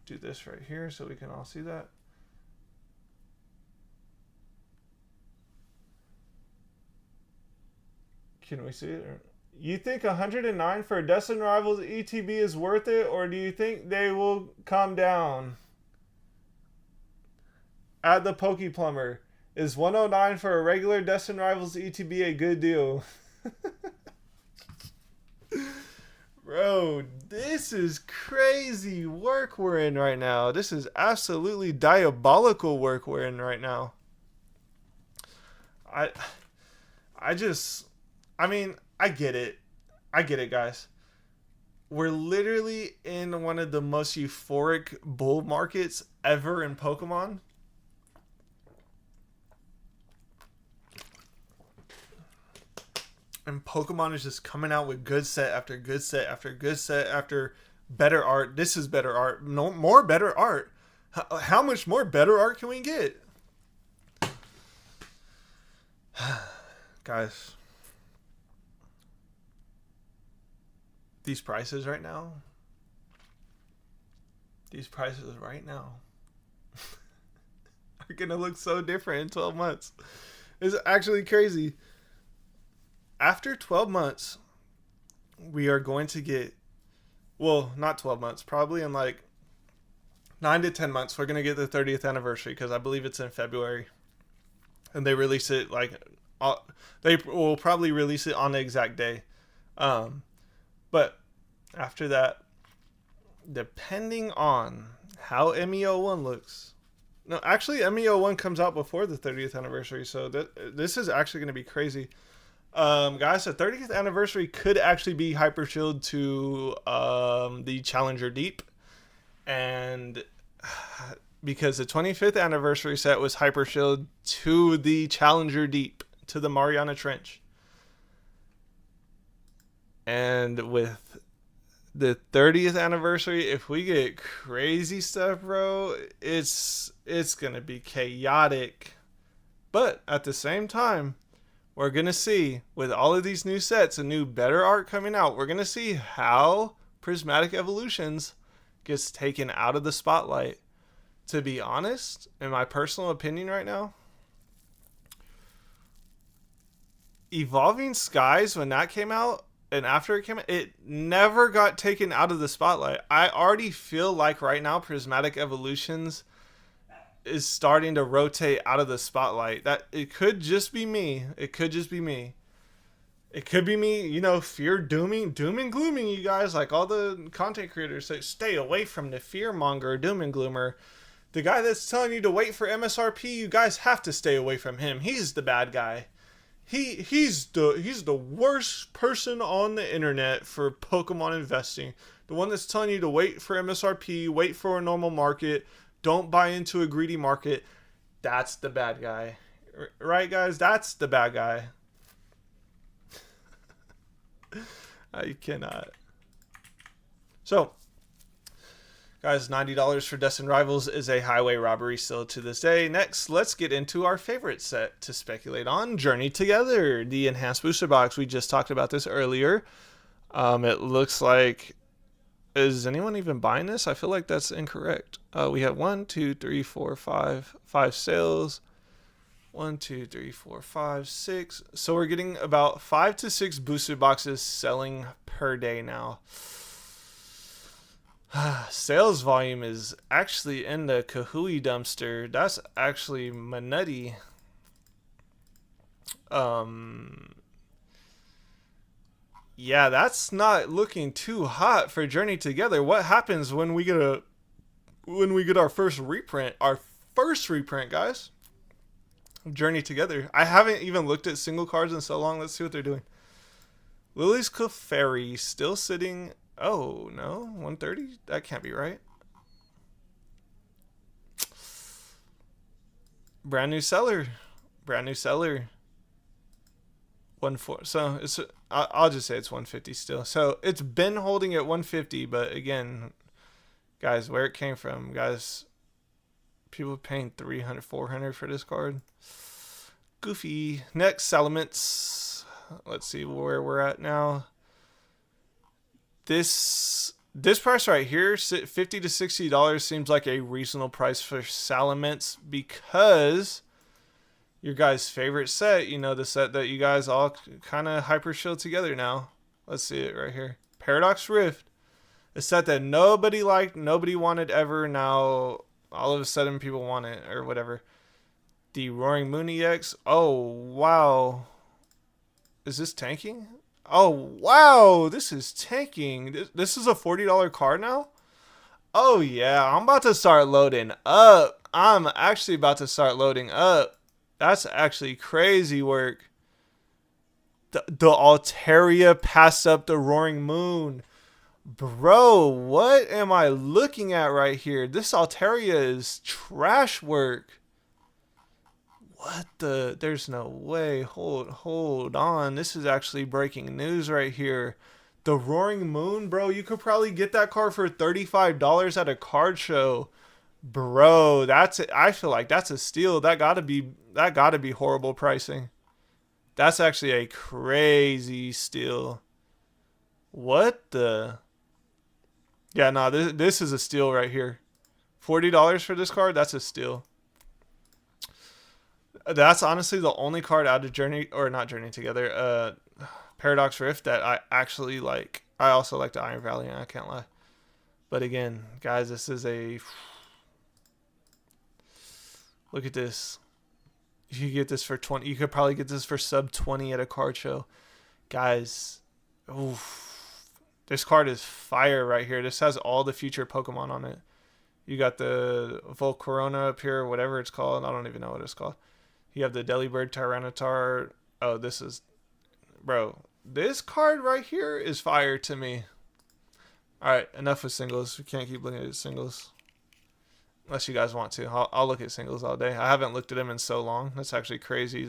do this right here so we can all see that. Can we see it? You think 109 for Destin Rivals ETB is worth it, or do you think they will come down? At the Pokey Plumber, is 109 for a regular Destin Rivals ETB a good deal? Bro, this is crazy work we're in right now. This is absolutely diabolical work we're in right now. I mean, I get it. I get it, guys. We're literally in one of the most euphoric bull markets ever in Pokemon. And Pokemon is just coming out with good set after good set after good set after better art. This is better art. No more better art. How much more better art can we get? Guys, these prices right now are gonna look so different in 12 months. It's actually crazy. After 12 months, we are going to get, well, not 12 months, probably in like 9 to 10 months, we're going to get the 30th anniversary, because I believe it's in February. And they release it like, they will probably release it on the exact day. But after that, depending on how MEO1 looks, no, actually MEO1 comes out before the 30th anniversary, so this is actually going to be crazy. Guys, the 30th anniversary could actually be Hyper Shield to the Challenger Deep, and because the 25th anniversary set was Hyper Shield to the Challenger Deep, to the Mariana Trench, and with the 30th anniversary, if we get crazy stuff, bro, it's gonna be chaotic. But at the same time, we're going to see, with all of these new sets and new better art coming out, we're going to see how Prismatic Evolutions gets taken out of the spotlight. To be honest, in my personal opinion right now, Evolving Skies, when that came out, and after it came out, it never got taken out of the spotlight. I already feel like right now Prismatic Evolutions is starting to rotate out of the spotlight. That it could just be me. It could be me, you know, doom and glooming you guys, like all the content creators say, stay away from the fear monger, doom and gloomer. The guy that's telling you to wait for MSRP, you guys have to stay away from him. He's the bad guy. He's the worst person on the internet for Pokemon investing. The one that's telling you to wait for MSRP, wait for a normal market, don't buy into a greedy market. That's the bad guy. Right, guys? That's the bad guy. I cannot. So, guys, $90 for Destin Rivals is a highway robbery still to this day. Next, let's get into our favorite set to speculate on, Journey Together, the Enhanced Booster Box. We just talked about this earlier. It looks like... Is anyone even buying this? I feel like that's incorrect. We have 1, 2, 3, 4, 5 sales. 1, 2, 3, 4, 5, 6. So we're getting about 5 to 6 booster boxes selling per day now. Sales volume is actually in the Kahui dumpster. That's actually manutty. Yeah, that's not looking too hot for Journey Together. What happens when we get our first reprint? Our first reprint, guys. Journey Together. I haven't even looked at single cards in so long. Let's see what they're doing. Lily's Clefairy still sitting. Oh no, 130. That can't be right. Brand new seller. 140. So it's, I'll just say it's 150 still. So it's been holding at 150, but again, guys, where it came from, guys, people paying 300, 400 for this card. Goofy. Next, Salamence. Let's see where we're at now. This price right here, $50 to $60, seems like a reasonable price for Salamence, because your guys' favorite set. You know, the set that you guys all kind of hyper shield together now. Let's see it right here. Paradox Rift. A set that nobody liked, nobody wanted ever. Now, all of a sudden, people want it or whatever. The Roaring Moon EX. Oh, wow. Is this tanking? Oh, wow. This is tanking. This is a $40 card now? Oh, yeah. I'm about to start loading up. I'm actually about to start loading up. That's actually crazy work. The Altaria passed up the Roaring Moon. Bro, what am I looking at right here? This Altaria is trash work. What the? There's no way. Hold on. This is actually breaking news right here. The Roaring Moon, bro. You could probably get that card for $35 at a card show. Bro, I feel like that's a steal. That gotta be horrible pricing. That's actually a crazy steal. What the? Yeah, no, this is a steal right here. $40 for this card, that's a steal. That's honestly the only card out of Journey, or not Journey Together, Paradox Rift that I actually like. I also like the Iron Valley, I can't lie. But again, guys, this is a... Look at this. You could get this for 20. You could probably get this for sub 20 at a card show. Guys, oof. This card is fire right here. This has all the future Pokemon on it. You got the Volcarona up here, whatever it's called. I don't even know what it's called. You have the Delibird Tyranitar. Oh, this is... Bro, this card right here is fire to me. Alright, enough with singles. We can't keep looking at singles. Unless you guys want to. I'll look at singles all day. I haven't looked at them in so long. That's actually crazy.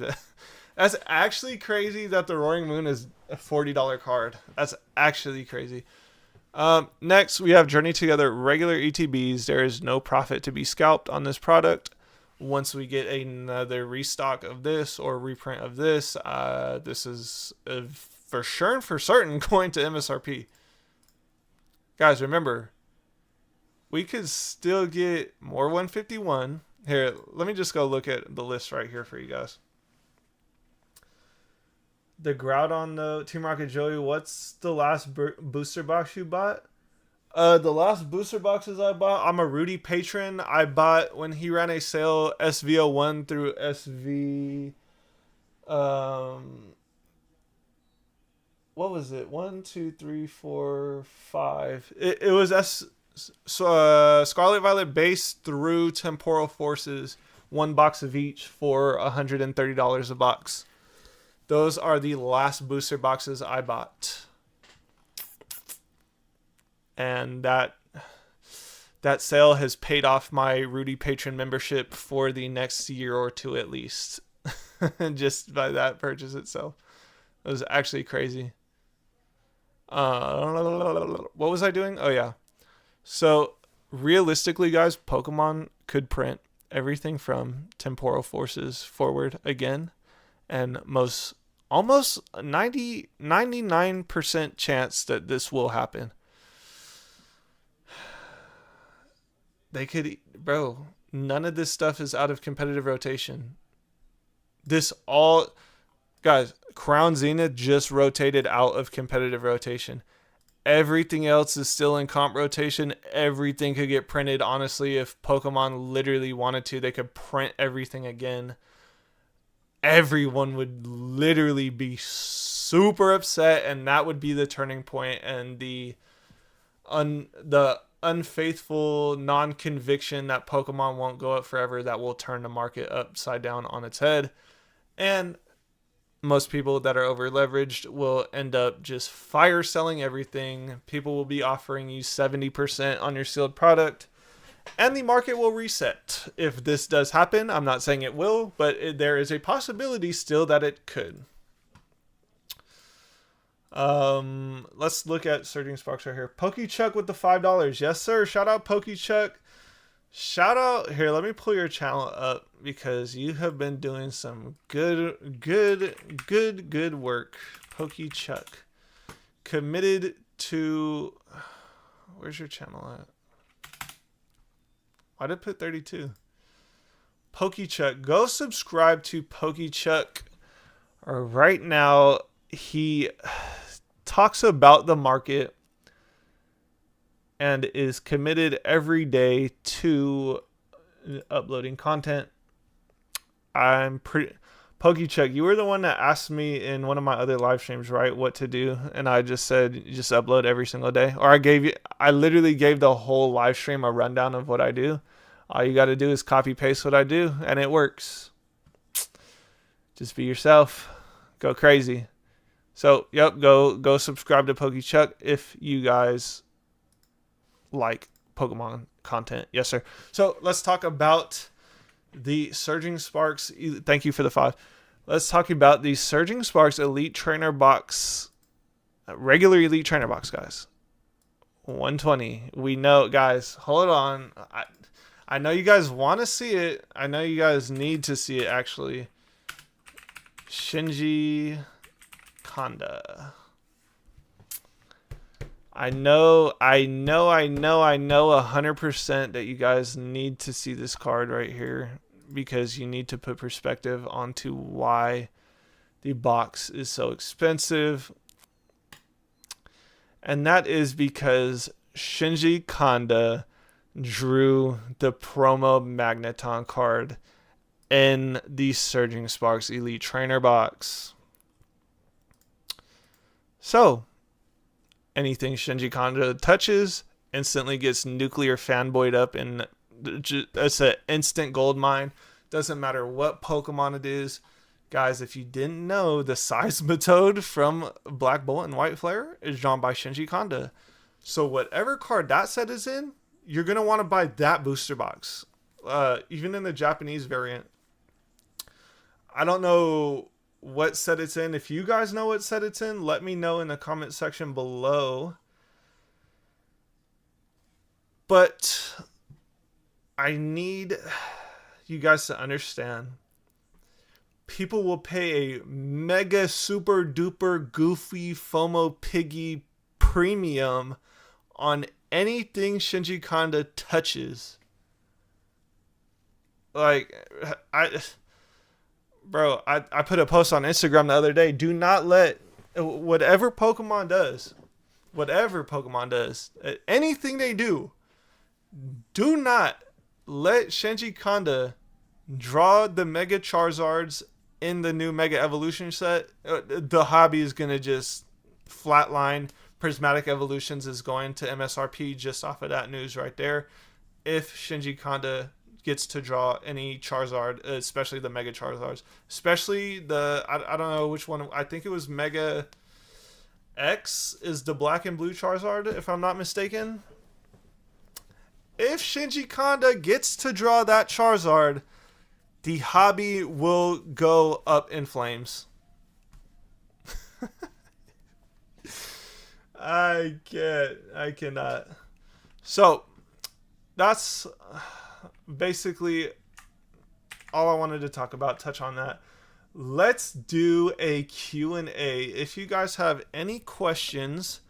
That's actually crazy that the Roaring Moon is a $40 card. That's actually crazy. Next, we have Journey Together regular ETBs. There is no profit to be scalped on this product. Once we get another restock of this or reprint of this, this is for sure and for certain going to MSRP. Guys, remember, we could still get more 151. Here, let me just go look at the list right here for you guys. The Groudon, though, Team Rocket Joey, what's the last booster box you bought? The last booster boxes I bought, I'm a Rudy patron. I bought, when he ran a sale, SVO1 through SV... what was it? 1, 2, 3, 4, 5. It was Scarlet Violet base through Temporal Forces, 1 box of each for $130 a box. Those are the last booster boxes I bought. And that sale has paid off my Rudy Patron membership for the next year or two at least. Just by that purchase itself. It was actually crazy. What was I doing? Oh, yeah. So, realistically, guys, Pokemon could print everything from Temporal Forces forward again. And almost 99% chance that this will happen. They could, bro, none of this stuff is out of competitive rotation. Guys, Crown Zenith just rotated out of competitive rotation. Everything else is still in comp rotation. Everything could get printed. Honestly, if Pokemon literally wanted to, they could print everything again. Everyone would literally be super upset, and that would be the turning point, and the unfaithful non-conviction that Pokemon won't go up forever, that will turn the market upside down on its head. And most people that are over leveraged will end up just fire selling everything. People will be offering you 70% on your sealed product, and the market will reset. If this does happen, I'm not saying it will, but there is a possibility still that it could. Let's look at Surging Sparks right here. PokeChuck with the $5. Yes, sir. Shout out PokeChuck. Shout out here. Let me pull your channel up because you have been doing some good work. PokeChuck. Committed to... Where's your channel at? Why did it put 32? Pokechuck. Go subscribe to Pokechuck right now. He talks about the market and is committed every day to uploading content. Pokechuck, you were the one that asked me in one of my other live streams, right, what to do, and I just said just upload every single day. Or I literally gave the whole live stream a rundown of what I do. All you got to do is copy paste what I do, and it works. Just be yourself. Go crazy. So, yep, go subscribe to Pokechuck if you guys like Pokemon content. Yes, sir. So, let's talk about the Surging Sparks. Thank you for the 5. Let's talk about the Surging Sparks Elite Trainer Box. Regular Elite Trainer Box, guys. 120. We know, guys. Hold on. I know you guys want to see it. I know you guys need to see it, actually. Shinji Kanda. I know 100% that you guys need to see this card right here, because you need to put perspective onto why the box is so expensive. And that is because Shinji Kanda drew the promo Magneton card in the Surging Sparks Elite Trainer box. So, anything Shinji Kanda touches instantly gets nuclear fanboyed up, and it's an instant gold mine. Doesn't matter what Pokemon it is. Guys, if you didn't know, the Seismitoad from Black Bolt and White Flare is drawn by Shinji Kanda. So whatever card that set is in, you're going to want to buy that booster box. Even in the Japanese variant. I don't know what set it's in. If you guys know what set it's in, let me know in the comment section below. But I need you guys to understand, people will pay a mega super duper goofy FOMO piggy premium on anything Shinji Kanda touches. Like, I put a post on Instagram the other day. Do not let whatever Pokemon does, anything they do, do not let Shinji Kanda draw the Mega Charizards in the new Mega Evolution set. The hobby is going to just flatline. Prismatic Evolutions is going to MSRP just off of that news right there. If Shinji Kanda gets to draw any Charizard, especially the Mega Charizards, especially the, I don't know which one, I think it was Mega X is the black and blue Charizard, if I'm not mistaken. If Shinji Kanda gets to draw that Charizard, the hobby will go up in flames. I cannot. So, that's basically all I wanted to talk about, touch on that. Let's do a Q&A. If you guys have any questions,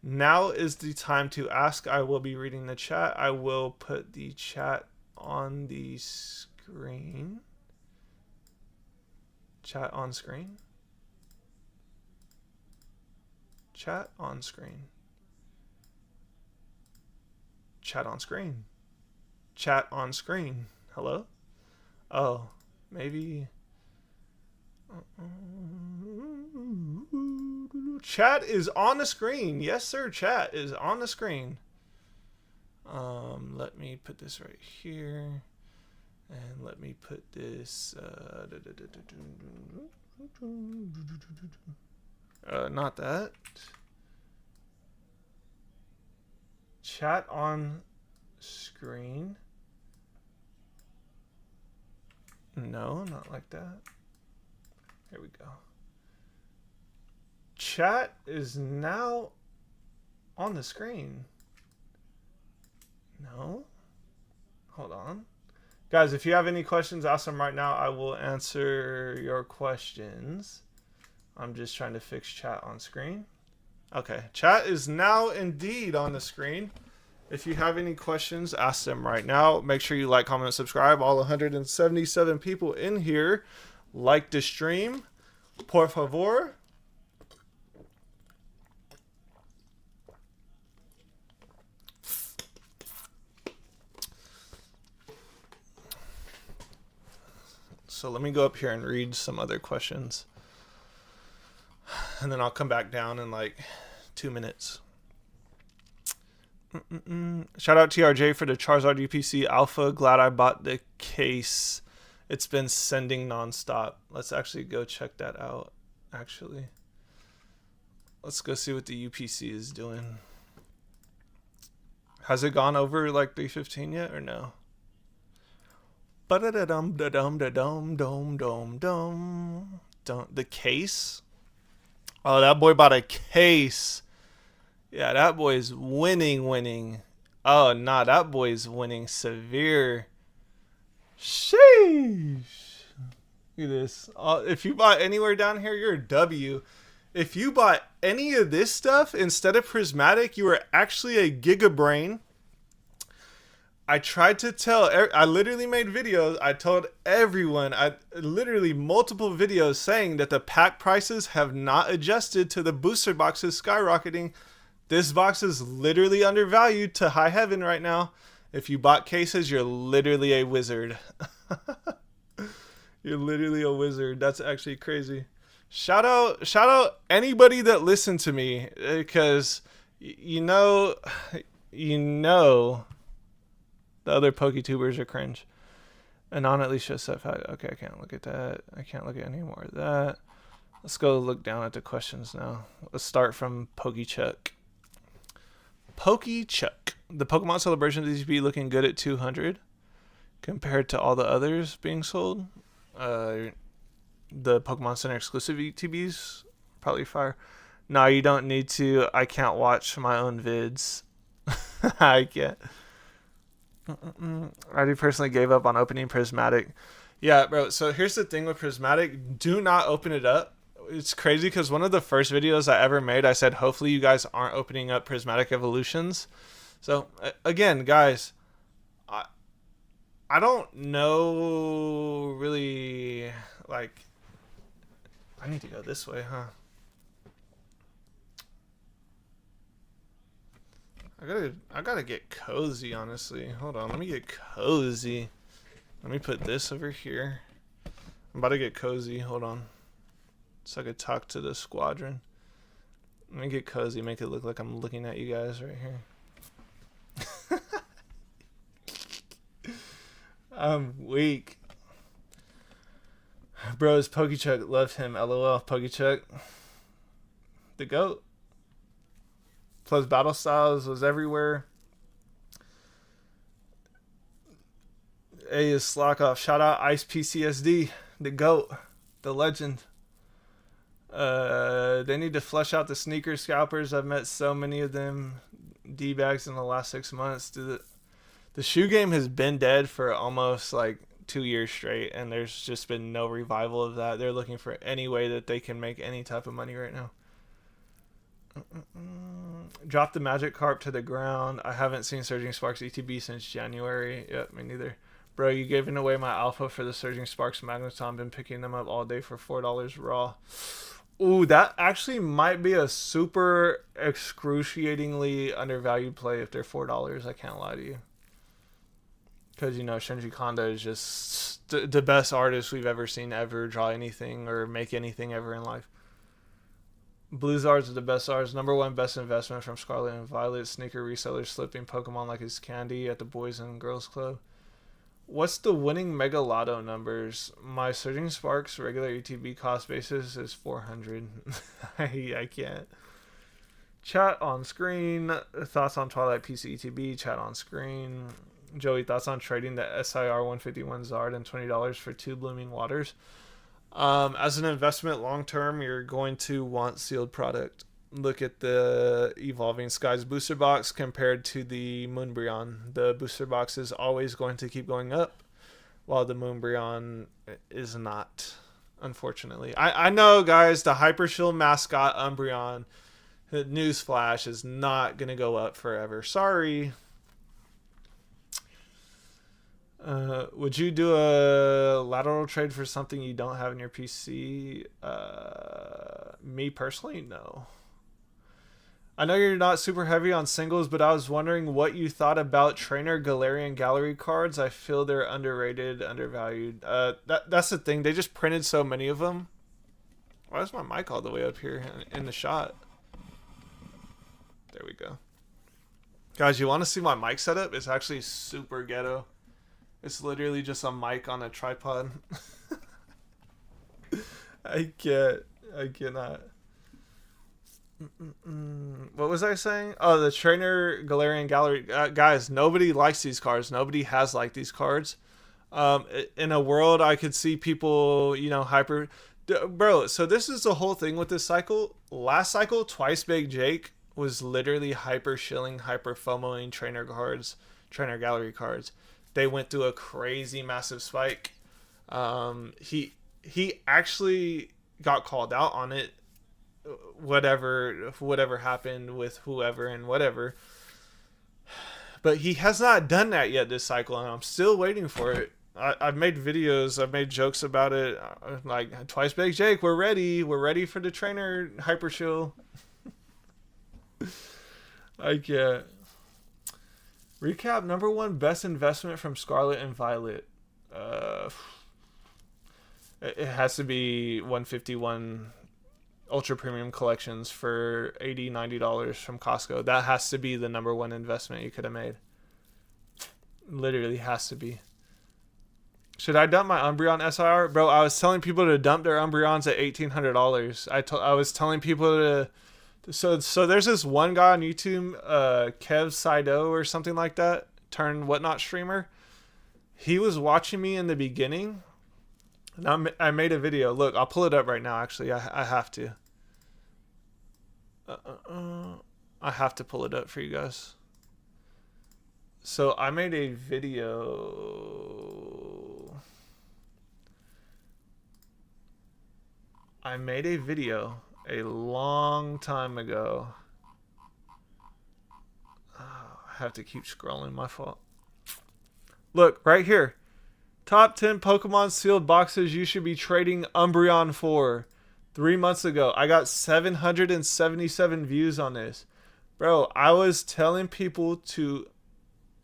now is the time to ask. I will be reading the chat. I will put the chat on the screen. Chat on screen. Chat on screen. Chat on screen. Chat on screen. Hello? Oh, maybe. Chat is on the screen. Yes, sir. Chat is on the screen. Let me put this right here. And let me put this. Not that. Chat on screen. No, not like that. Here we go. Chat is now on the screen. No. Hold on. Guys, if you have any questions, ask them right now. I will answer your questions. I'm just trying to fix chat on screen. Okay, chat is now indeed on the screen. If you have any questions, ask them right now. Make sure you like, comment, and subscribe. All 177 people in here like the stream. Por favor. So let me go up here and read some other questions. And then I'll come back down in like 2 minutes. Shout out TRJ for the Charizard UPC Alpha. Glad I bought the case. It's been sending nonstop. Let's actually go check that out. Actually, let's go see what the UPC is doing. Has it gone over like 315 yet or no? The case. Oh, that boy bought a case. Yeah, that boy's winning. Oh, nah, that boy's winning severe. Sheesh. Look at this. If you bought anywhere down here, you're a W. If you bought any of this stuff instead of prismatic, you were actually a gigabrain. I tried to tell, I literally made videos. I told everyone, literally multiple videos saying that the pack prices have not adjusted to the booster boxes skyrocketing. This box is literally undervalued to high heaven right now. If you bought cases, you're literally a wizard. You're literally a wizard. That's actually crazy. Shout out anybody that listened to me, because you know the other PokeTubers are cringe. And on at least just that fact. Okay, I can't look at that. I can't look at any more of that. Let's go look down at the questions now. Let's start from Pokechuck. The Pokemon Celebration ETB looking good at 200 compared to all the others being sold. The Pokemon Center exclusive ETBs probably fire. No, you don't need to. I can't watch my own vids. I can't. I already personally gave up on opening prismatic. Yeah, bro. So here's the thing with prismatic. Do not open it up. It's crazy because one of the first videos I ever made, I said, hopefully you guys aren't opening up prismatic evolutions. So again, guys, I don't know really, like, I need to go this way, huh? I gotta get cozy, honestly. Hold on, let me get cozy. Let me put this over here. I'm about to get cozy. Hold on, so I could talk to the squadron. Let me get cozy. Make it look like I'm looking at you guys right here. I'm weak. Bros, Pokechuck, love him. LOL, Pokechuck. The GOAT. Plus battle styles was everywhere. A is slack off. Shout out Ice PCSD. The GOAT. The legend. They need to flesh out the sneaker scalpers. I've met so many of them D-bags in the last 6 months. The shoe game has been dead for almost like 2 years straight, and there's just been no revival of that. They're looking for any way that they can make any type of money right now. Drop the Magikarp to the ground. I haven't seen Surging Sparks ETB since January. Yep, me neither. Bro, you giving away my alpha for the Surging Sparks Magneton. Been picking them up all day for $4 raw. Ooh, that actually might be a super excruciatingly undervalued play if they're $4. I can't lie to you. Because, you know, Shinji Kondo is just the best artist we've ever seen ever draw anything or make anything ever in life. Blizzards are the best arts. #1 best investment from Scarlet and Violet. Sneaker resellers slipping Pokemon like it's candy at the Boys and Girls Club. What's the winning Mega Lotto numbers? My Surging Sparks regular ETB cost basis is 400. I can't. Chat on screen. Thoughts on Twilight PC ETB. Chat on screen. Joey, thoughts on trading the SIR 151 Zard and $20 for 2 Blooming Waters? As an investment long term, you're going to want sealed product. Look at the Evolving Skies booster box compared to the Moonbryon. The booster box is always going to keep going up, while the Moonbryon is not, unfortunately. I know, guys, the Hyper Shield mascot Umbreon, newsflash, is not going to go up forever. Sorry. Would you do a lateral trade for something you don't have in your PC? Me personally, no. I know you're not super heavy on singles, but I was wondering what you thought about Trainer Galarian Gallery cards. I feel they're underrated, undervalued. That's the thing. They just printed so many of them. Why is my mic all the way up here in the shot? There we go. Guys, you want to see my mic setup? It's actually super ghetto. It's literally just a mic on a tripod. I cannot. What was I saying? Oh, the Trainer Galarian Gallery. Guys, nobody likes these cards. Nobody has liked these cards. In a world, I could see people, hyper... Bro, so this is the whole thing with this cycle. Last cycle, Twice Big Jake was literally hyper shilling, hyper FOMOing trainer cards, Trainer Gallery cards. They went through a crazy massive spike. He actually got called out on it. Whatever happened with whoever and whatever. But he has not done that yet this cycle, and I'm still waiting for it. I've made videos, I've made jokes about it. Like, Twice Big Jake, we're ready for the trainer hyper chill. I can't. Recap number one best investment from Scarlet and Violet. It has to be 151 ultra premium collections for $80, $90 from Costco. That has to be the number one investment you could have made. Literally has to be. Should I dump my Umbreon SIR? Bro, I was telling people to dump their Umbreons at $1,800. I was telling people to... So there's this one guy on YouTube, Kev Sido or something like that, turned whatnot streamer. He was watching me in the beginning, and I made a video. Look, I'll pull it up right now, actually. I have to. I have to pull it up for you guys. So I made a video... a long time ago. Oh, I have to keep scrolling, my fault. Look, right here. Top 10 Pokemon sealed boxes you should be trading Umbreon for. 3 months ago. I got 777 views on this. Bro, I was telling people to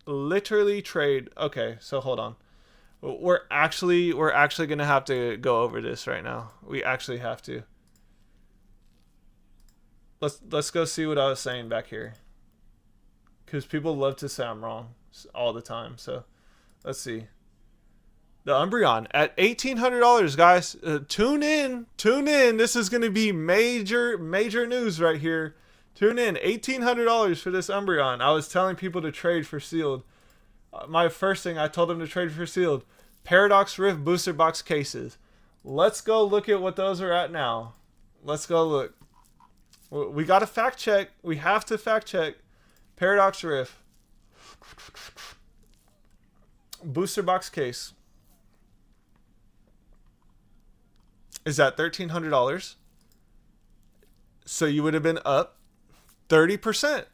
literally trade. Okay, so hold on. We're actually going to have to go over this right now. We actually have to. Let's go see what I was saying back here. Because people love to say I'm wrong all the time. So, let's see. The Umbreon at $1,800, guys. Tune in. This is going to be major news right here. Tune in. $1,800 for this Umbreon. I was telling people to trade for sealed. My first thing I told them to trade for sealed. Paradox Rift booster box cases. Let's go look at what those are at now. Let's go look. We got to fact check. We have to fact check. Paradox Rift. Booster box case. Is at $1,300. So you would have been up 30%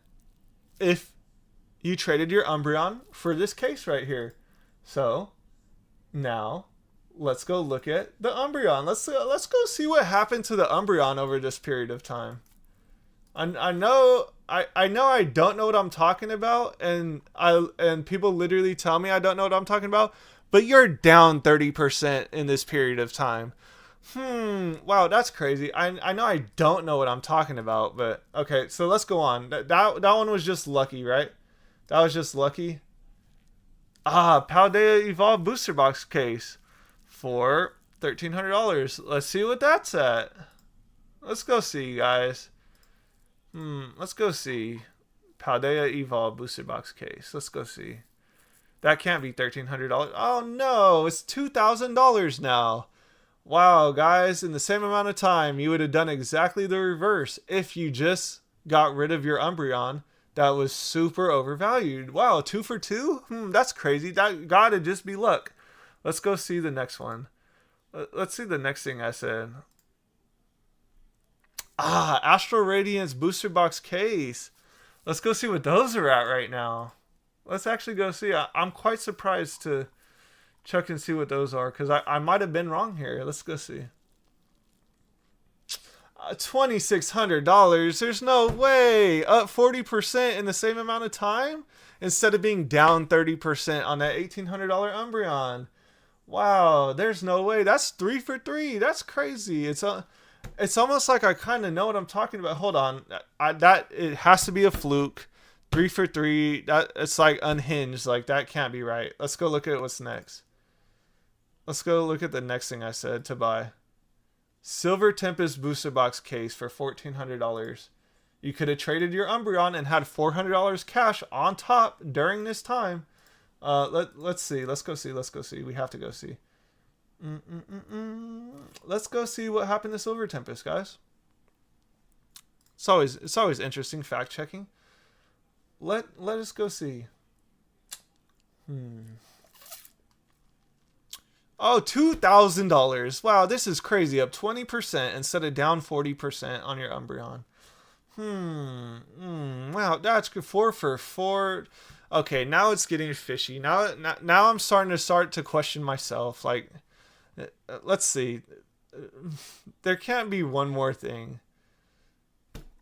if you traded your Umbreon for this case right here. So now let's go look at the Umbreon. Let's go see what happened to the Umbreon over this period of time. I know I don't know what I'm talking about, and people literally tell me I don't know what I'm talking about, but you're down 30% in this period of time. Wow, that's crazy. I know I don't know what I'm talking about, but okay, so let's go on. That one was just lucky, right? That was just lucky. Paldea Evolve booster box case for $1,300. Let's see what that's at. Let's go see, guys. Let's go see. Paldea Evolve booster box case. Let's go see. That can't be $1,300. Oh no, it's $2,000 now. Wow, guys, in the same amount of time, you would have done exactly the reverse if you just got rid of your Umbreon that was super overvalued. Wow, 2 for 2? That's crazy. That gotta just be luck. Let's go see the next one. Let's see the next thing I said. Astral Radiance booster box case. Let's go see what those are at right now. Let's actually go see. I'm quite surprised to check and see what those are, because I might have been wrong here. Let's go see. $2,600. There's no way. Up 40% in the same amount of time instead of being down 30% on that $1,800 Umbreon. Wow, there's no way. That's 3 for 3. That's crazy. It's almost like I kind of know what I'm talking about. Hold on. That it has to be a fluke. 3 for 3. That it's like unhinged. Like that can't be right. Let's go look at what's next. Let's go look at the next thing I said to buy. Silver Tempest Booster Box case for $1,400. You could have traded your Umbreon and had $400 cash on top during this time. Let's see. Let's go see. Let's go see. We have to go see. Let's go see what happened to Silver Tempest, guys. It's always interesting fact checking. Let us go see. Oh, $2,000. Wow, this is crazy. Up 20% instead of down 40% on your Umbreon. Wow, that's good. 4 for 4. Okay, now it's getting fishy. Now I'm starting to question myself. Like, let's see. There can't be one more thing.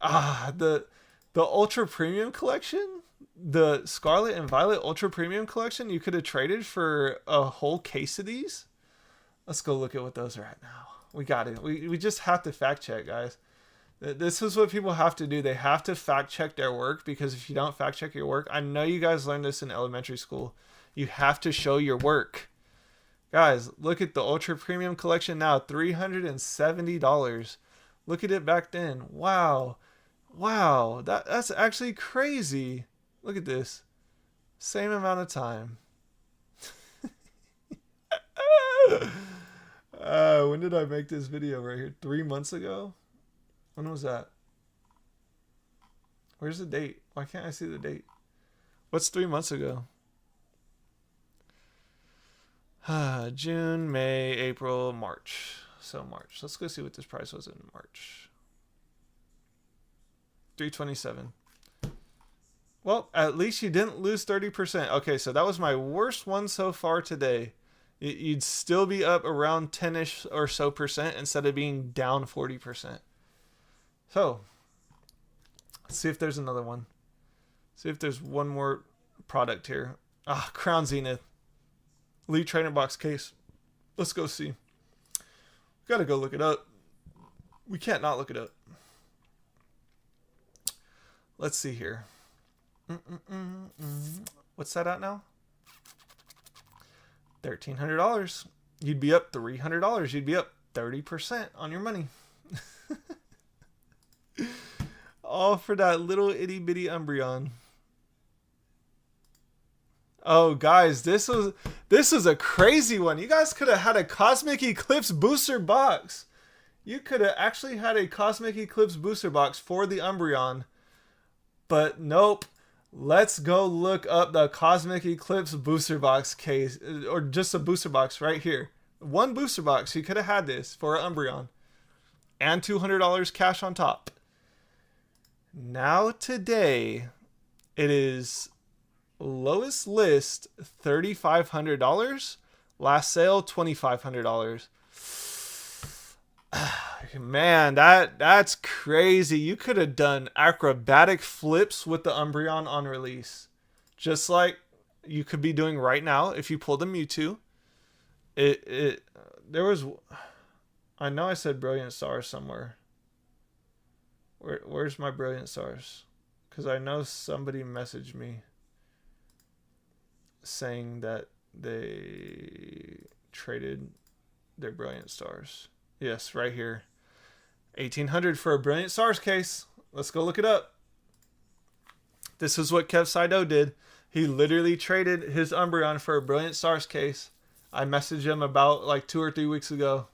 The Ultra Premium Collection? The Scarlet and Violet Ultra Premium Collection, you could have traded for a whole case of these. Let's go look at what those are at now. We got it. We just have to fact check, guys. This is what people have to do. They have to fact check their work, because if you don't fact check your work, I know you guys learned this in elementary school. You have to show your work. Guys, look at the Ultra Premium Collection now, $370. Look at it back then. Wow. Wow, that's actually crazy. Look at this. Same amount of time. When did I make this video right here? 3 months ago? When was that? Where's the date? Why can't I see the date? What's 3 months ago? June, May, April, March. So March. Let's go see what this price was in March. $327. Well, at least you didn't lose 30%. Okay, so that was my worst one so far today. You'd still be up around 10-ish or so percent instead of being down 40%. So, let's see if there's another one. See if there's one more product here. Crown Zenith. Elite Trainer Box case. Let's go see. We gotta go look it up. We can't not look it up. Let's see here. What's that at now? $1,300. You'd be up $300. You'd be up 30% on your money. All for that little itty bitty Umbreon. Oh, guys, this was a crazy one. You guys could have had a Cosmic Eclipse booster box. You could have actually had a Cosmic Eclipse booster box for the Umbreon. But nope. Let's go look up the Cosmic Eclipse booster box case, or just a booster box right here. One booster box. You could have had this for an Umbreon. And $200 cash on top. Now today, it is lowest list $3,500. Last sale $2,500. Man, that's crazy. You could have done acrobatic flips with the Umbreon on release, just like you could be doing right now if you pulled a Mewtwo. There was, I know I said Brilliant Stars somewhere. Where's my Brilliant Stars? Because I know somebody messaged me saying that they traded their Brilliant Stars. Yes, right here. $1,800 for a Brilliant Stars case. Let's go look it up. This is what Kev Saido did. He literally traded his Umbreon for a Brilliant Stars case. I messaged him about like 2 or 3 weeks ago.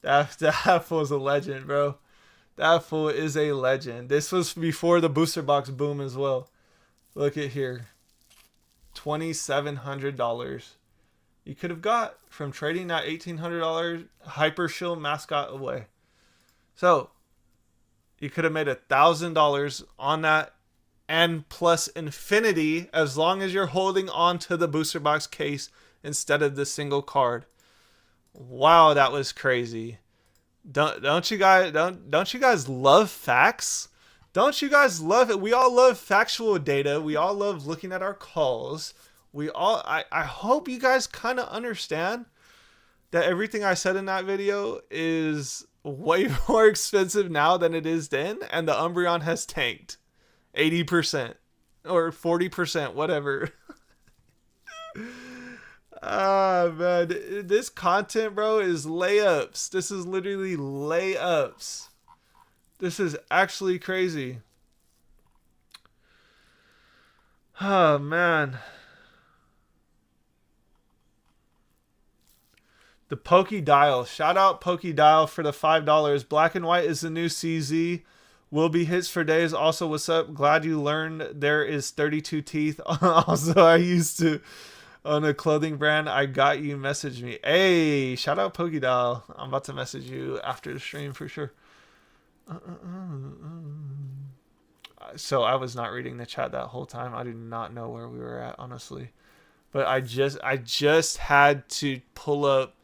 That fool's a legend, bro. That fool is a legend. This was before the booster box boom as well. Look at here. $2,700. You could have got from trading that $1,800 Hyper Shield mascot away. So, you could have made $1,000 on that, and plus infinity, as long as you're holding on to the booster box case instead of the single card. Wow, that was crazy. Don't you guys love facts? Don't you guys love it? We all love factual data. We all love looking at our calls. I hope you guys kind of understand that everything I said in that video is way more expensive now than it is then, and the Umbreon has tanked 80% or 40%, whatever. Ah, man, this content, bro, is layups. This is literally layups. This is actually crazy. Oh, man. The Pokey Dial. Shout out Pokey Dial for the $5. Black and White is the new CZ. Will be hits for days. Also, what's up? Glad you learned there is 32 teeth. Also, I used to own a clothing brand. I got you. Message me. Hey, shout out Pokey Dial. I'm about to message you after the stream for sure. So I was not reading the chat that whole time. I do not know where we were at, honestly. But I just had to pull up.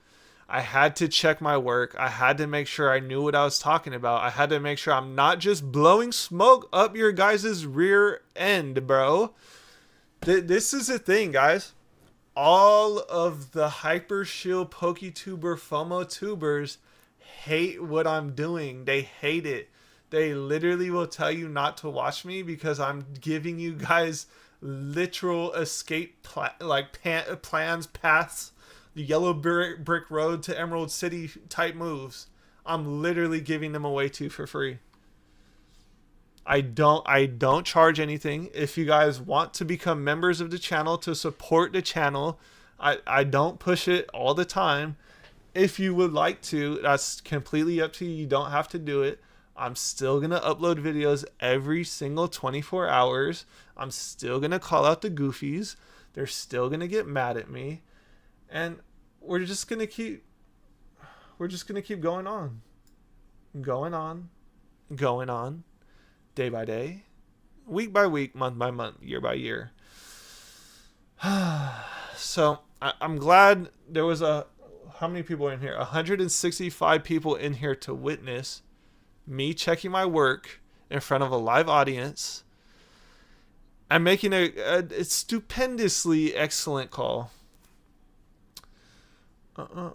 I had to check my work. I had to make sure I knew what I was talking about. I had to make sure I'm not just blowing smoke up your guys' rear end, bro. This is the thing, guys. All of the Hyper Shield PokeTuber FOMO tubers hate what I'm doing. They hate it. They literally will tell you not to watch me because I'm giving you guys literal escape plans, paths, the yellow brick road to Emerald City type moves. I'm literally giving them away to for free. I don't charge anything. If you guys want to become members of the channel to support the channel, I don't push it all the time. If you would like to, that's completely up to you. You don't have to do it. I'm still going to upload videos every single 24 hours. I'm still going to call out the goofies. They're still going to get mad at me. And we're just going to keep going on. Going on. Day by day. Week by week, month by month, year by year. So, I'm glad there was how many people are in here? 165 people in here to witness me checking my work in front of a live audience. I'm making a stupendously excellent call.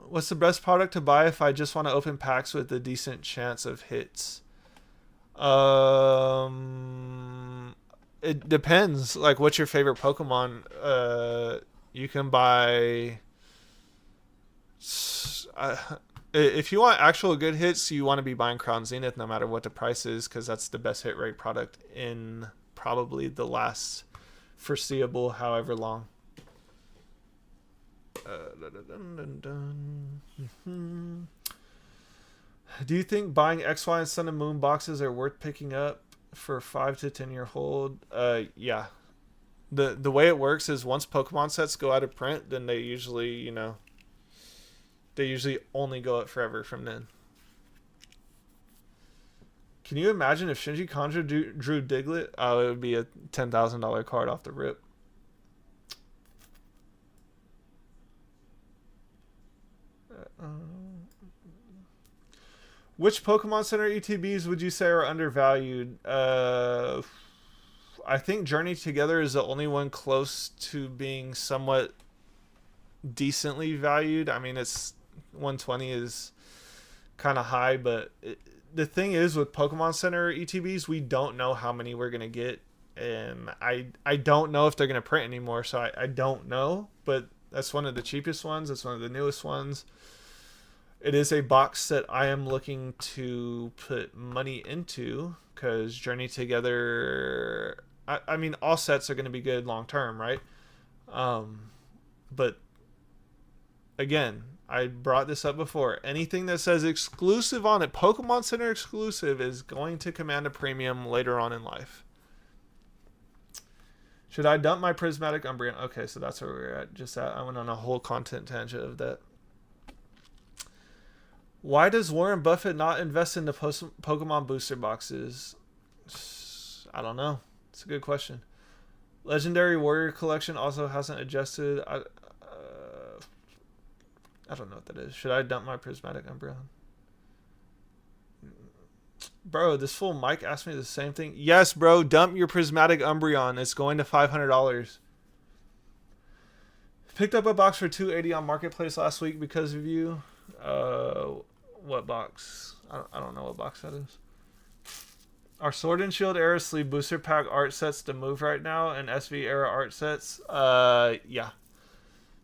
What's the best product to buy if I just want to open packs with a decent chance of hits? It depends. Like, what's your favorite Pokemon? You can buy... if you want actual good hits, you want to be buying Crown Zenith no matter what the price is, because that's the best hit rate product in probably the last foreseeable however long. Do you think buying X, Y, and Sun and Moon boxes are worth picking up for 5 to 10 year hold? Yeah. The way it works is once Pokemon sets go out of print, then they usually, they usually only go up forever from then. Can you imagine if Shinji Kanja drew Diglett? Oh, it would be a $10,000 card off the rip. Which Pokemon Center ETBs would you say are undervalued? I think Journey Together is the only one close to being somewhat decently valued. I mean, it's 120 is kind of high, but the thing is with Pokemon Center ETBs, we don't know how many we're going to get. And I don't know if they're going to print anymore, so I don't know. But that's one of the cheapest ones. That's one of the newest ones. It is a box that I am looking to put money into because Journey Together... I mean, all sets are going to be good long term, right? But again, I brought this up before. Anything that says exclusive on it, Pokemon Center exclusive, is going to command a premium later on in life. Should I dump my Prismatic Umbreon? Okay, so that's where we're at. Just that. I went on a whole content tangent of that. Why does Warren Buffett not invest in the Pokemon booster boxes? I don't know. It's a good question. Legendary Warrior Collection also hasn't adjusted. I don't know what that is. Should I dump my prismatic Umbreon? Bro, this fool Mike asked me the same thing. Yes, bro, dump your prismatic Umbreon. It's going to $500. Picked up a box for $280 on Marketplace last week because of you. What box? I don't know what box that is. Are Sword and Shield era sleeve booster pack art sets to move right now, and SV era art sets? Yeah.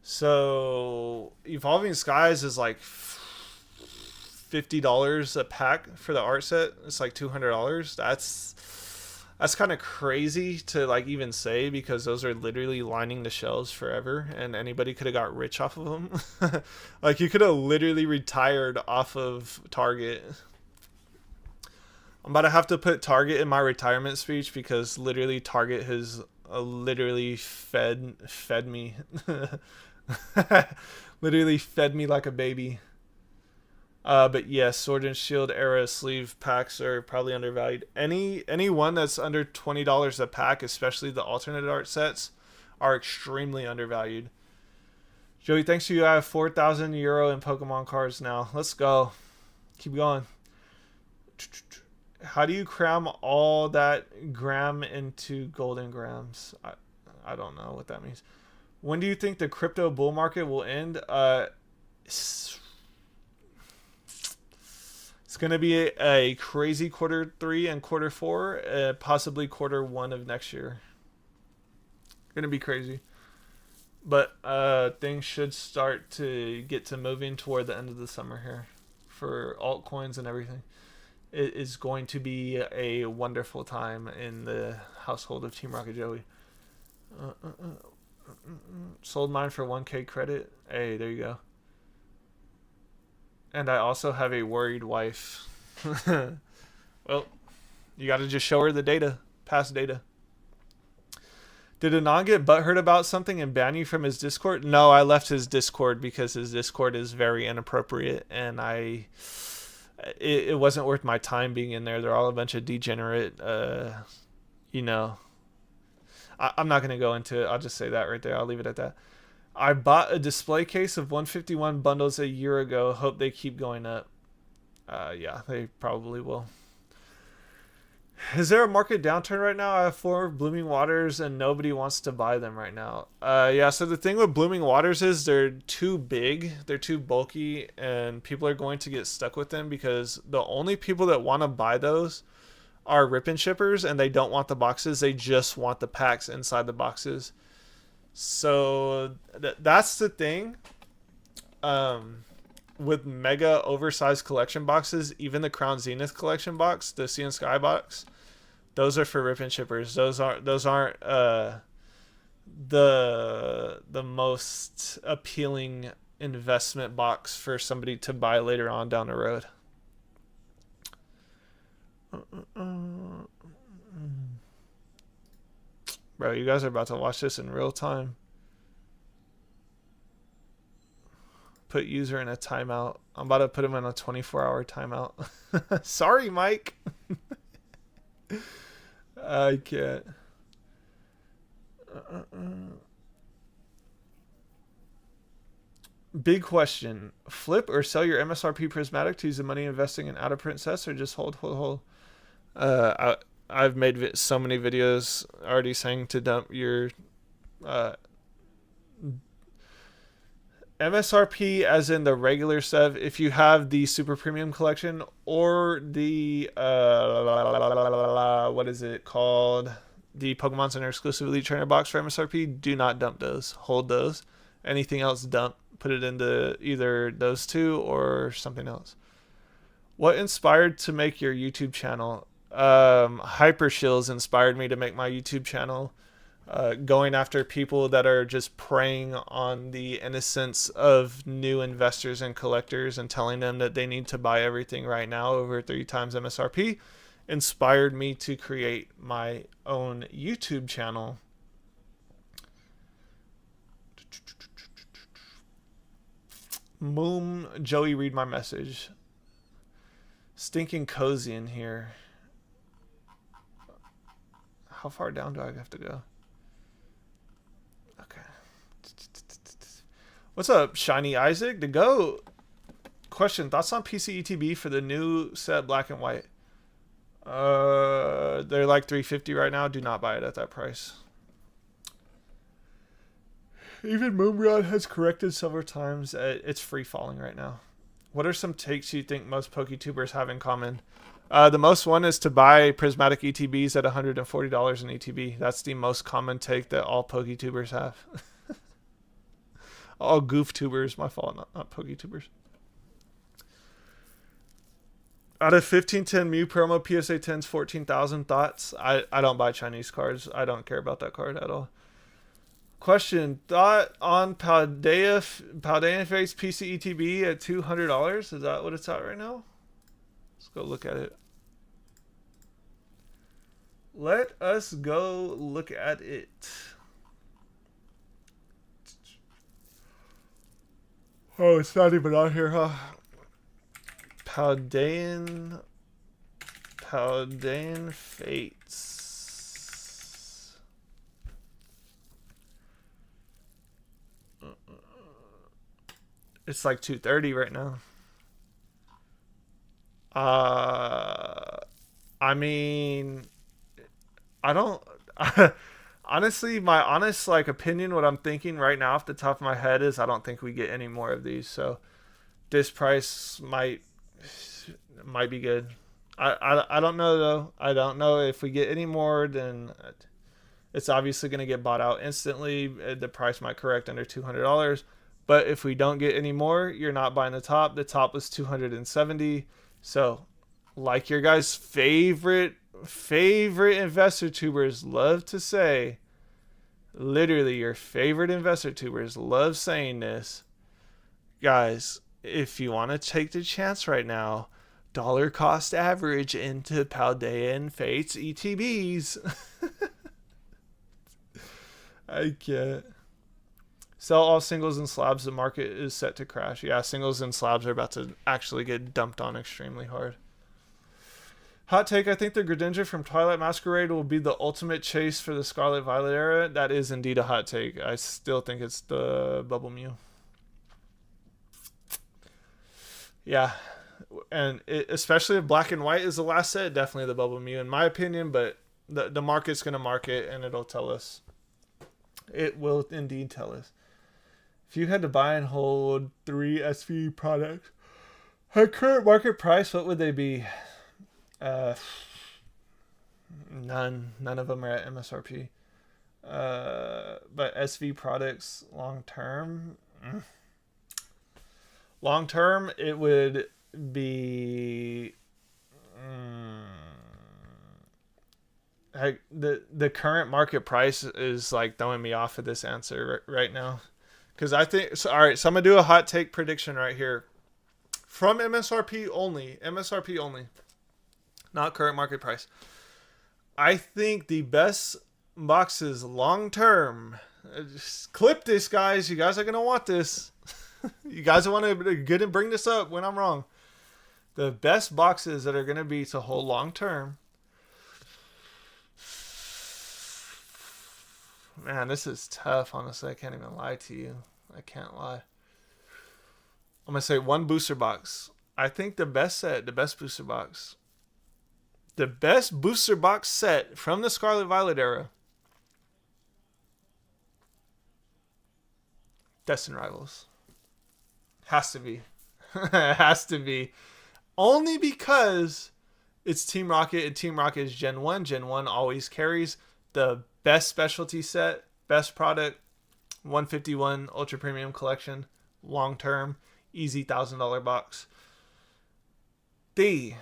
So Evolving Skies is like $50 a pack for the art set. It's like $200. That's kind of crazy to like even say, because those are literally lining the shelves forever, and anybody could have got rich off of them. Like you could have literally retired off of Target. I'm about to have to put Target in my retirement speech, because literally Target has literally fed me. Literally fed me like a baby. But yes, Sword and Shield era sleeve packs are probably undervalued. Any one that's under $20 a pack, especially the alternate art sets, are extremely undervalued. Joey, thanks to you, I have 4,000 euro in Pokemon cards now. Let's go. Keep going. How do you cram all that gram into golden grams? I don't know what that means. When do you think the crypto bull market will end? It's going to be a crazy Q3 and Q4, possibly Q1 of next year. Going to be crazy. But things should start to get to moving toward the end of the summer here for altcoins and everything. It is going to be a wonderful time in the household of Team Rocket Joey. Sold mine for 1K credit. Hey, there you go. And I also have a worried wife. Well, you got to just show her the data. Past data. Did Anon get butthurt about something and ban you from his Discord? No, I left his Discord because his Discord is very inappropriate, and it wasn't worth my time being in there. They're all a bunch of degenerate, I'm not going to go into it. I'll just say that right there. I'll leave it at that. I bought a display case of 151 bundles a year ago. Hope they keep going up. Yeah, they probably will. Is there a market downturn right now? I have 4 Blooming Waters and nobody wants to buy them right now. Yeah, so the thing with Blooming Waters is they're too big, they're too bulky, and people are going to get stuck with them because the only people that want to buy those are rip and shippers, and they don't want the boxes. They just want the packs inside the boxes. So that's the thing. With mega oversized collection boxes, even the Crown Zenith collection box, the Sea and Sky box, those are for rip and shippers. Those aren't the most appealing investment box for somebody to buy later on down the road. Bro, you guys are about to watch this in real time. Put user in a timeout. I'm about to put him in a 24-hour timeout. Sorry, Mike. I can't. Big question. Flip or sell your MSRP prismatic to use the money investing in out-of-print sets, or just hold? I've made so many videos already saying to dump your MSRP as in the regular stuff. If you have the super premium collection or the what is it called, the Pokemon Center exclusive Elite Trainer box for MSRP, do not dump those. Hold those. Anything else, dump. Put it into either those two or something else. What inspired to make your YouTube channel? Hypershills inspired me to make my YouTube channel. Going after people that are just preying on the innocence of new investors and collectors and telling them that they need to buy everything right now over 3 times MSRP inspired me to create my own YouTube channel. Moom, Joey, read my message. Stinking cozy in here. How far down do I have to go? Okay. What's up, Shiny Isaac? To go. Question: thoughts on PC ETB for the new set black and white? They're like $350 right now. Do not buy it at that price. Even Moonrod has corrected several times. It's free falling right now. What are some takes you think most PokeTubers have in common? The most one is to buy prismatic ETBs at $140 in ETB. That's the most common take that all PokeTubers have. All goof tubers, my fault, not PokeTubers. Out of 1510 Mew promo, PSA 10's 14,000 thoughts. I don't buy Chinese cards. I don't care about that card at all. Question: thought on Paldea Face PC ETB at $200? Is that what it's at right now? Let's go look at it. Let us go look at it. Oh, it's not even on here, huh? Paldean Fates. It's like 230 right now. I mean, I don't. Honestly, my honest opinion, what I'm thinking right now off the top of my head is I don't think we get any more of these. So this price might be good. I don't know though. I don't know if we get any more, then it's obviously going to get bought out instantly. The price might correct under $200. But if we don't get any more, you're not buying the top. The top was $270. So, like your guys' favorite investor tubers love to say, literally your favorite investor tubers love saying this, guys, if you want to take the chance right now, dollar cost average into Paldea and Fates ETBs. I can't. Sell all singles and slabs. The market is set to crash. Yeah, singles and slabs are about to actually get dumped on extremely hard. Hot take: I think the Greninja from Twilight Masquerade will be the ultimate chase for the Scarlet Violet era. That is indeed a hot take. I still think it's the Bubble Mew. Yeah, and especially if Black and White is the last set, definitely the Bubble Mew in my opinion, but the market's going to market and it'll tell us. It will indeed tell us. If you had to buy and hold 3 SV products at current market price, what would they be? None of them are at MSRP. But SV products long term, it would be the current market price is like throwing me off of this answer right now, because I think so. All right, so I'm gonna do a hot take prediction right here from MSRP only, not current market price. I think the best boxes long term. Just clip this, guys. You guys are gonna want this. You guys want to get and bring this up when I'm wrong. The best boxes that are gonna be to hold long term. Man, this is tough. Honestly, I can't even lie to you. I can't lie. I'm gonna say one booster box. I think the best booster box. The best booster box set from the Scarlet Violet era. Destined Rivals. Has to be. Has to be. Only because it's Team Rocket, and Team Rocket is Gen 1. Gen 1 always carries the best specialty set, best product, 151 Ultra Premium Collection, long term, easy $1,000 box. The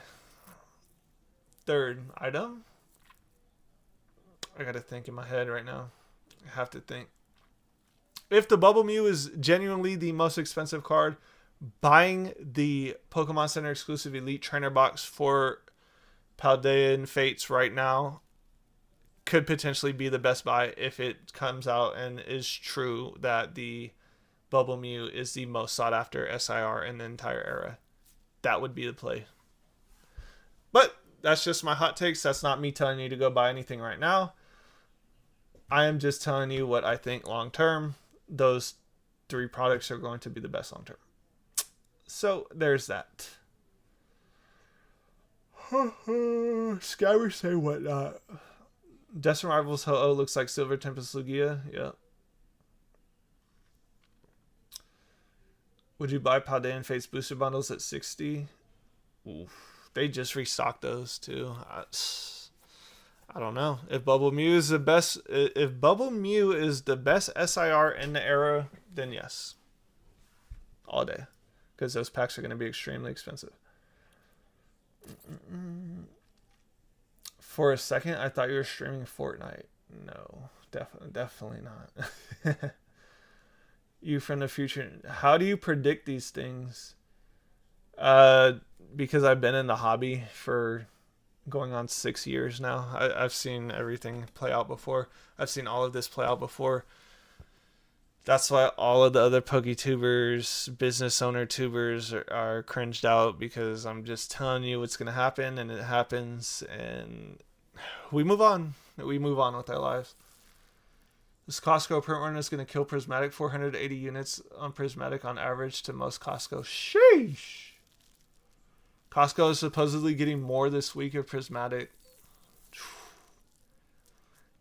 third item, I gotta think in my head right now. I have to think. If the Bubble Mew is genuinely the most expensive card, buying the Pokemon Center exclusive Elite Trainer box for Paldea and Fates right now could potentially be the best buy if it comes out and is true that the Bubble Mew is the most sought after SIR in the entire era. That would be the play. But that's just my hot takes. That's not me telling you to go buy anything right now. I am just telling you what I think long term. Those three products are going to be the best long term. So there's that. Skyver say whatnot. Destin Rivals Ho-Oh looks like Silver Tempest Lugia. Yeah. Would you buy Paldean Fates booster bundles at 60? Oof. They just restocked those too. I don't know. If Bubble Mew is the best, if Bubble Mew is the best SIR in the era, then yes. All day. Because those packs are going to be extremely expensive. For a second, I thought you were streaming Fortnite. No, definitely not. You from the future. How do you predict these things? Because I've been in the hobby for going on 6 years now. I've seen everything play out before. I've seen all of this play out before. That's why all of the other PokeTubers, business owner tubers are cringed out, because I'm just telling you what's going to happen, and it happens, and we move on. We move on with our lives. This Costco print run is going to kill Prismatic. 480 units on Prismatic on average to most Costco. Sheesh. Costco is supposedly getting more this week of Prismatic.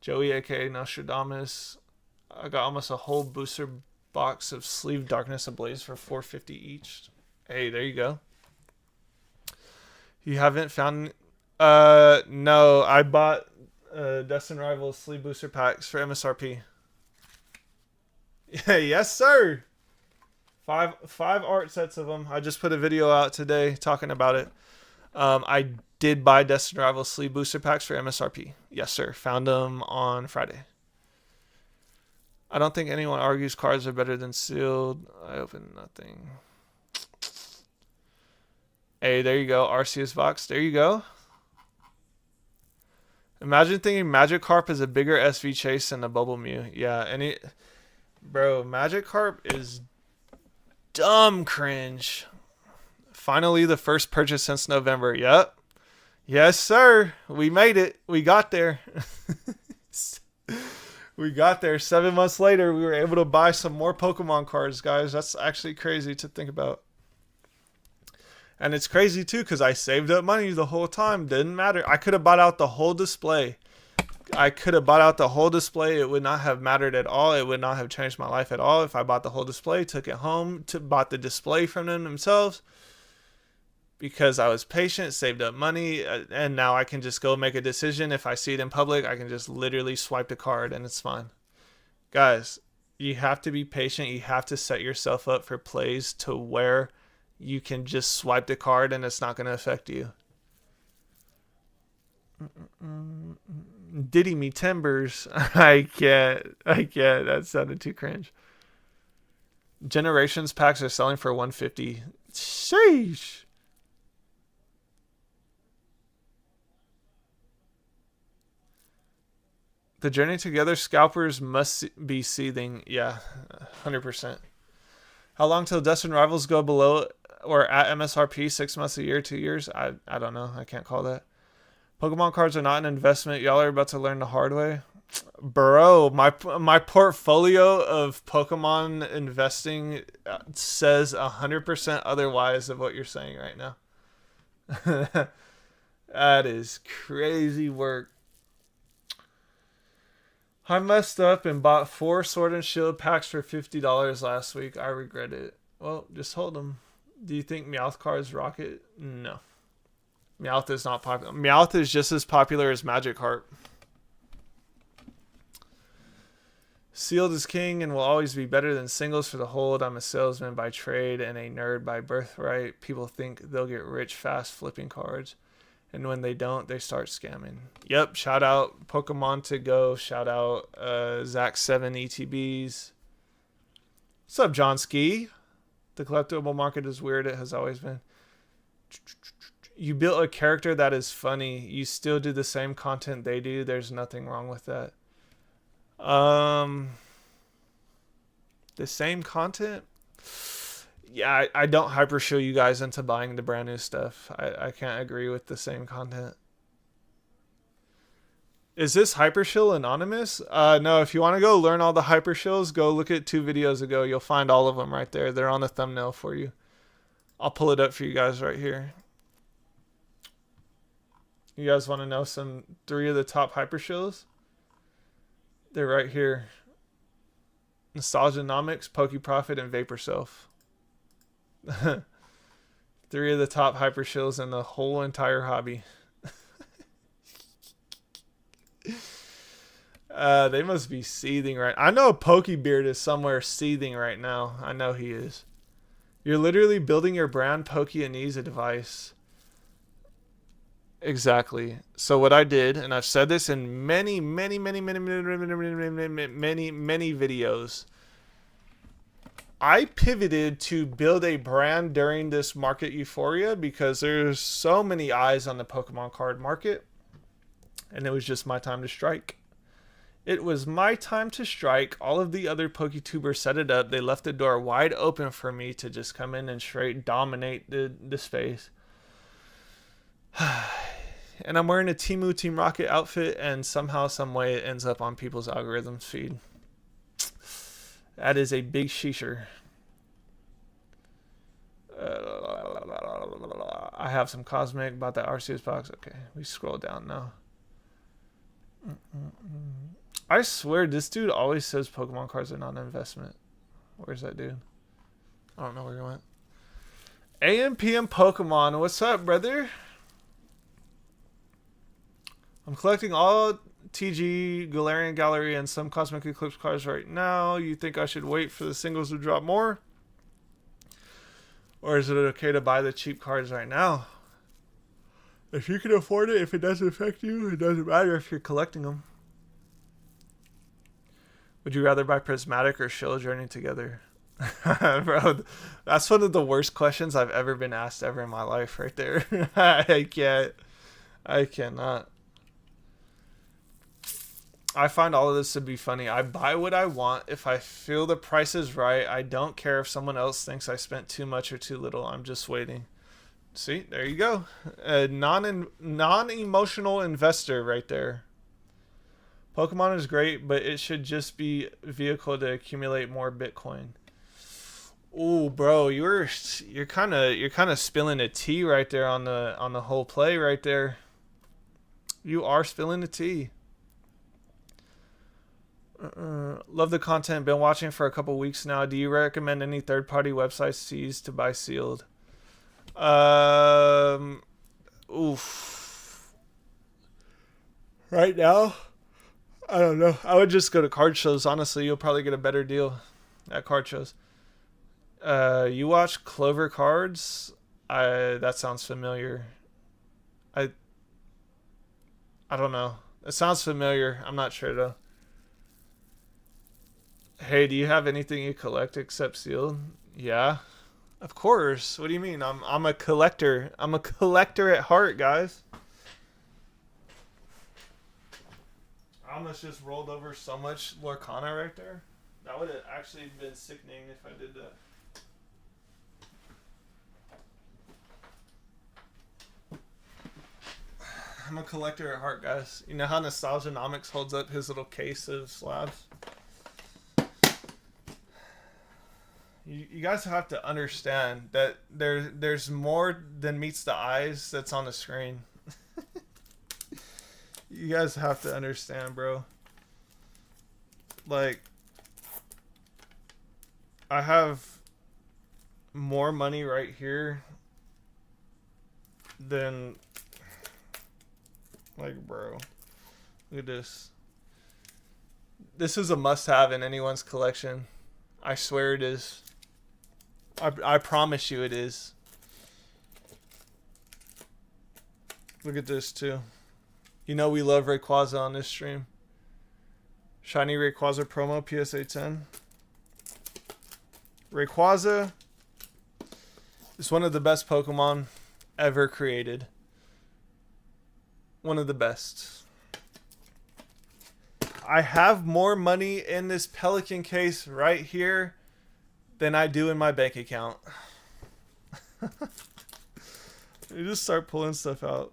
Joey, aka Nostradamus. I got almost a whole booster box of Sleeve Darkness Ablaze for $4.50 each. Hey, there you go. You haven't found... no, I bought Destin Rivals Sleeve Booster Packs for MSRP. Yes, sir. Five art sets of them. I just put a video out today talking about it. I did buy Destin Rivals Sleeve Booster Packs for MSRP. Yes, sir. Found them on Friday. I don't think anyone argues cards are better than sealed. I opened nothing. Hey, there you go. Arceus box. There you go. Imagine thinking Magikarp is a bigger SV chase than the Bubble Mew. Yeah, bro, Magikarp is dumb cringe. Finally, the first purchase since November. Yep. Yes, sir. We made it. We got there. We got there. 7 months later, we were able to buy some more Pokemon cards, guys. That's actually crazy to think about. And it's crazy, too, because I saved up money the whole time. Didn't matter. I could have bought out the whole display. It would not have mattered at all. It would not have changed my life at all if I bought the whole display, took it home, bought the display from them themselves. Because I was patient, saved up money, and now I can just go make a decision. If I see it in public, I can just literally swipe the card and it's fine. Guys, you have to be patient. You have to set yourself up for plays to where you can just swipe the card and it's not going to affect you. Diddy me timbers. I can't. That sounded too cringe. Generations packs are selling for $150. Sheesh. The Journey Together scalpers must be seething. Yeah, 100%. How long till Destin Rivals go below or at MSRP? 6 months, a year, 2 years? I don't know. I can't call that. Pokemon cards are not an investment. Y'all are about to learn the hard way. Bro, my portfolio of Pokemon investing says 100% otherwise of what you're saying right now. That is crazy work. I messed up and bought 4 Sword and Shield packs for $50 last week. I regret it. Well, just hold them. Do you think Meowth cards rocket? No. Meowth is not popular. Meowth is just as popular as Magikarp. Sealed is king and will always be better than singles for the hold. I'm a salesman by trade and a nerd by birthright. People think they'll get rich fast flipping cards. And when they don't, they start scamming. Yep, shout out Pokemon to go. Shout out Zach7 ETBs. What's up, John Ski? The collectible market is weird. It has always been. You built a character that is funny. You still do the same content they do. There's nothing wrong with that. The same content? Yeah, I don't hyper show you guys into buying the brand new stuff. I can't agree with the same content. Is this Hypershill anonymous? No, if you want to go learn all the Hypershills, go look at 2 videos ago. You'll find all of them right there. They're on the thumbnail for you. I'll pull it up for you guys right here. You guys want to know 3 of the top Hypershills? They're right here. Nostalgianomics, PokeProfit, and Vapor Self. 3 of the top Hypershills in the whole entire hobby. They must be seething right. I know Pokebeard is somewhere seething right now. I know he is. You're literally building your brand. Poke and needs a device. Exactly. So what I did, and I've said this in many videos, I pivoted to build a brand during this market euphoria because there's so many eyes on the Pokemon card market, and it was just my time to strike. It was my time to strike. All of the other PokeTubers set it up. They left the door wide open for me to just come in and straight dominate the space. And I'm wearing a Team Rocket outfit, and somehow, some way, it ends up on people's algorithms feed. That is a big sheesher. I have some cosmic about that Arceus box. Okay, we scroll down now. I swear, this dude always says Pokemon cards are not an investment. Where's that dude? I don't know where he went. AMPM Pokemon, what's up, brother? I'm collecting all TG, Galarian Gallery, and some Cosmic Eclipse cards right now. You think I should wait for the singles to drop more? Or is it okay to buy the cheap cards right now? If you can afford it, if it doesn't affect you, it doesn't matter if you're collecting them. Would you rather buy Prismatic or Shield Journey together? Bro, that's one of the worst questions I've ever been asked ever in my life right there. I cannot. I find all of this to be funny. I buy what I want. If I feel the price is right, I don't care if someone else thinks I spent too much or too little. I'm just waiting. See, there you go. A non-emotional investor right there. Pokemon is great, but it should just be a vehicle to accumulate more Bitcoin. Ooh, bro, you're kind of spilling a tea right there on the whole play right there. You are spilling the tea. Love the content. Been watching for a couple weeks now. Do you recommend any third-party websites to use to buy sealed? Oof. Right now, I don't know. I would just go to card shows. Honestly, you'll probably get a better deal at card shows. You watch Clover Cards? That sounds familiar. I don't know. It sounds familiar. I'm not sure though. Hey, do you have anything you collect except sealed? Yeah, of course. What do you mean? I'm a collector. I'm a collector at heart, guys. I almost just rolled over so much Lorcana right there. That would have actually been sickening if I did that. I'm a collector at heart, guys. You know how Nostalgianomics holds up his little case of slabs? You guys have to understand that there's more than meets the eyes that's on the screen. You guys have to understand, bro. Like, I have more money right here than, like, bro. Look at this. This is a must-have in anyone's collection. I swear it is. I promise you it is. Look at this too. You know we love Rayquaza on this stream. Shiny Rayquaza promo PSA 10. Rayquaza is one of the best Pokemon ever created. One of the best. I have more money in this Pelican case right here than I do in my bank account. You just start pulling stuff out.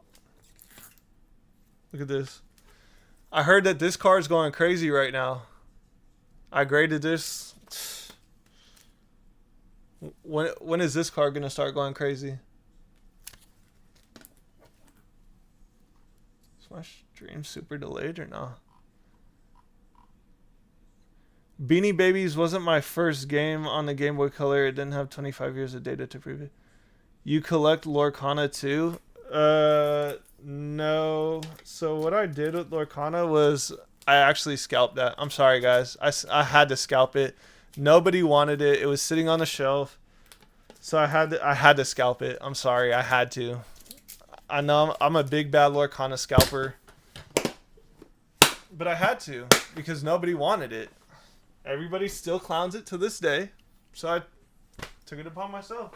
Look at this. I heard that this card's going crazy right now. I graded this. When is this card gonna start going crazy? Is my stream super delayed or no? Beanie Babies wasn't my first game on the Game Boy Color. It didn't have 25 years of data to prove it. You collect Lorcana too? No. So what I did with Lorcana was I actually scalped that. I'm sorry, guys. I had to scalp it. Nobody wanted it. It was sitting on the shelf. So I had to scalp it. I'm sorry. I had to. I know I'm a big bad Lorcana scalper. But I had to because nobody wanted it. Everybody still clowns it to this day. So I took it upon myself.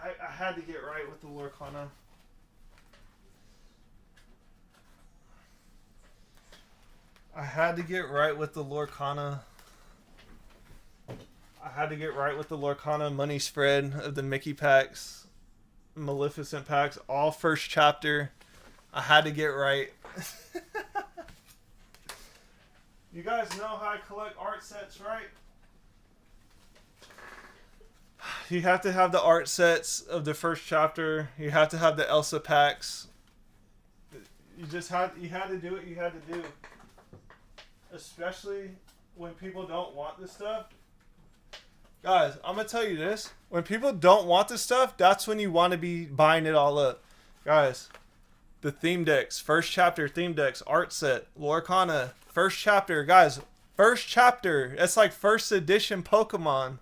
I had to get right with the Lorcana. I had to get right with the Lorcana. I had to get right with the Lorcana money spread of the Mickey packs, Maleficent packs, all first chapter. I had to get right. You guys know how I collect art sets, right? You have to have the art sets of the first chapter. You have to have the Elsa packs. You had to do what you had to do. Especially when people don't want this stuff. Guys, I'm going to tell you this. When people don't want this stuff, that's when you want to be buying it all up. Guys, the theme decks, first chapter theme decks, art set, Lorcana, first chapter. Guys, first chapter. It's like first edition Pokemon.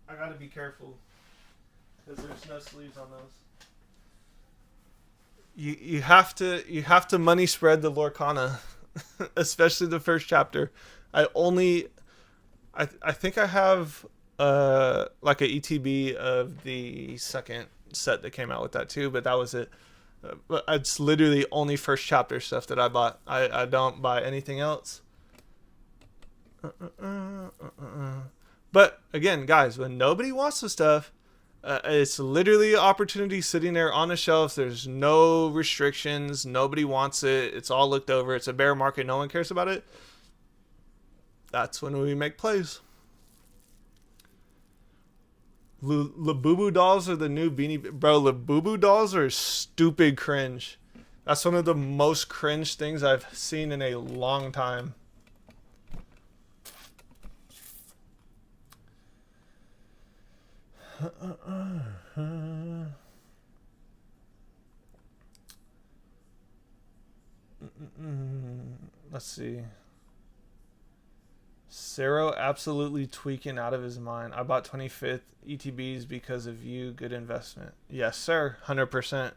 I got to be careful because there's no sleeves on those. You have to money spread the Lorcana, especially the first chapter. I think I have like a ETB of the second set that came out with that too, but that was it. But it's literally only first chapter stuff that I bought. I don't buy anything else. But again, guys, when nobody wants the stuff, it's literally an opportunity sitting there on the shelves. There's no restrictions. Nobody wants it. It's all looked over. It's a bear market. No one cares about it. That's when we make plays. Labubu dolls are the new Beanie... Bro, Labubu dolls are stupid cringe. That's one of the most cringe things I've seen in a long time. Let's see. Cero absolutely tweaking out of his mind. I bought 25th ETBs because of you. Good investment. Yes, sir. 100%.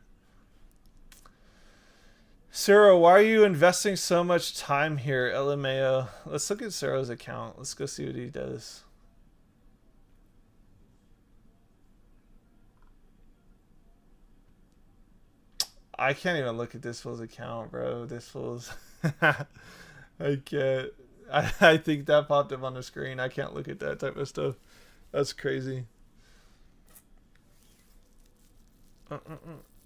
Cero, why are you investing so much time here, LMAO? Let's look at Cero's account. Let's go see what he does. I can't even look at this fool's account, bro. This fool's... I can't. I think that popped up on the screen. I can't look at that type of stuff. That's crazy.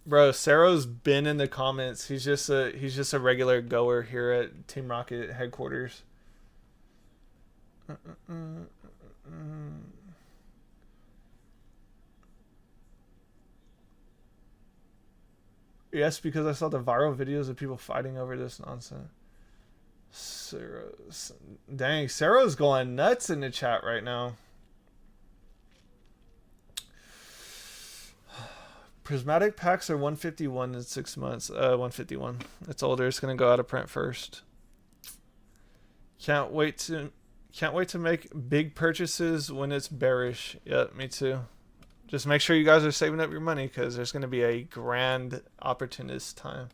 Bro, Cero's been in the comments. He's just a regular goer here at Team Rocket headquarters. Yes, because I saw the viral videos of people fighting over this nonsense. Dang, Cero's going nuts in the chat right now. Prismatic packs are 151 in 6 months. 151. It's older. It's gonna go out of print first. Can't wait to make big purchases when it's bearish. Yeah, me too. Just make sure you guys are saving up your money because there's gonna be a grand opportunist time.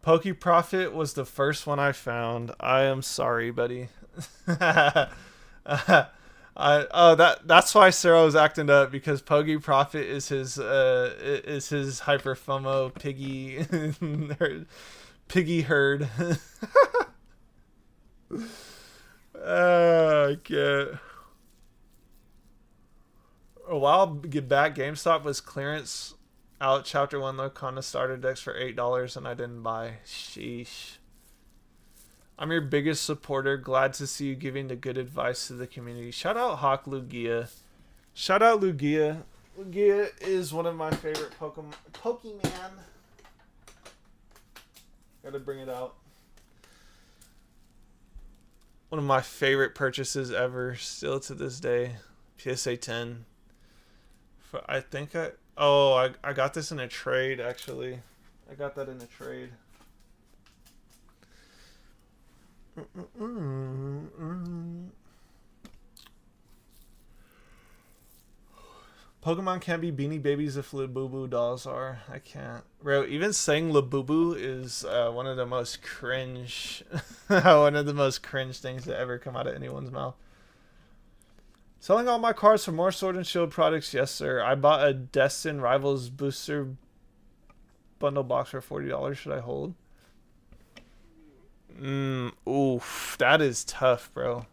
Pokey Profit was the first one I found. I am sorry, buddy. That's why Cero was acting up, because Pokey Profit is his hyper FOMO piggy herd. I can't. A while back, GameStop was clearance out Chapter 1 Lorcana starter decks for $8 and I didn't buy. Sheesh. I'm your biggest supporter. Glad to see you giving the good advice to the community. Shout out Hawk Lugia. Shout out Lugia. Lugia is one of my favorite Pokemon. Gotta bring it out. One of my favorite purchases ever, still to this day. PSA 10. I think I got this in a trade, actually. I got that in a trade. Pokemon can't be Beanie Babies if Labubu dolls are. I can't. Bro, even saying Labubu is one of the most cringe one of the most cringe things to ever come out of anyone's mouth. Selling all my cards for more Sword and Shield products, yes sir. I bought a Destin Rivals booster bundle box for $40. Should I hold? Oof, that is tough, bro.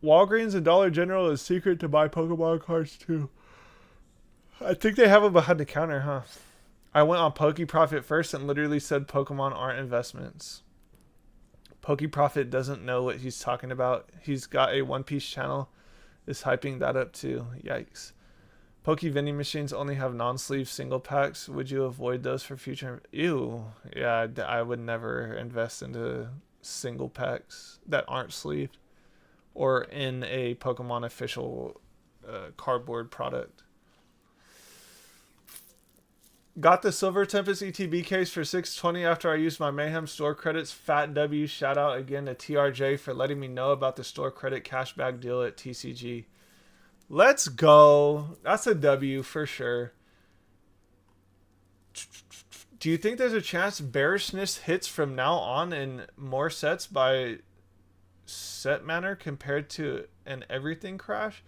Walgreens and Dollar General is secret to buy Pokemon cards too. I think they have them behind the counter, huh? I went on PokeProfit first and literally said Pokemon aren't investments. PokeProfit doesn't know what he's talking about. He's got a One Piece channel. Is hyping that up too. Yikes. Poke vending machines only have non-sleeve single packs. Would you avoid those for future? Ew. Yeah, I would never invest into single packs that aren't sleeved or in a Pokemon official cardboard product. Got the Silver Tempest ETB case for $6.20 after I used my Mayhem store credits. Fat W. Shout out again to TRJ for letting me know about the store credit cashback deal at TCG. Let's go. That's a W for sure. Do you think there's a chance bearishness hits from now on in more sets by set manner compared to an everything crash?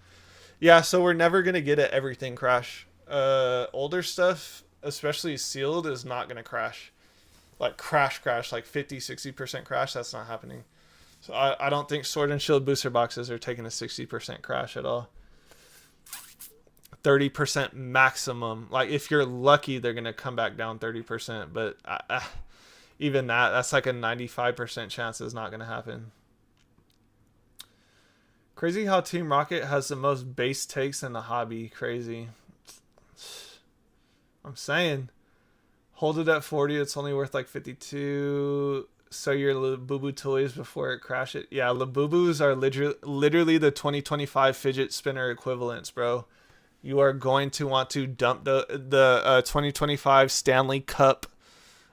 Yeah, so we're never going to get an everything crash. Older stuff, especially sealed, is not going to crash. Like crash, like 50-60% crash, that's not happening. So I don't think Sword and Shield booster boxes are taking a 60% crash at all. 30% maximum. Like if you're lucky, they're gonna come back down 30%, but even that's like a 95% chance it's not gonna happen. Crazy how Team Rocket has the most base takes in the hobby. Crazy. I'm saying, hold it at 40. It's only worth like 52. So your Labubu toys before it crashes. Yeah, Labubus are literally the 2025 fidget spinner equivalents, bro. You are going to want to dump the 2025 Stanley Cup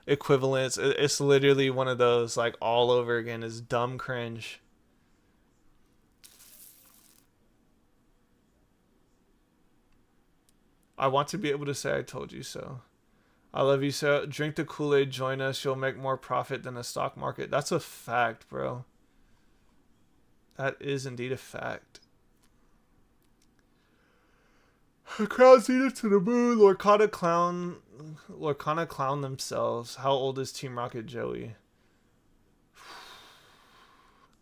equivalents. It's literally one of those, like, all over again. Is dumb cringe. I want to be able to say I told you so. I love you so. Drink the Kool-Aid. Join us. You'll make more profit than the stock market. That's a fact, bro. That is indeed a fact. Crowds eat it to the moon. Lorcana clown themselves. How old is Team Rocket Joey?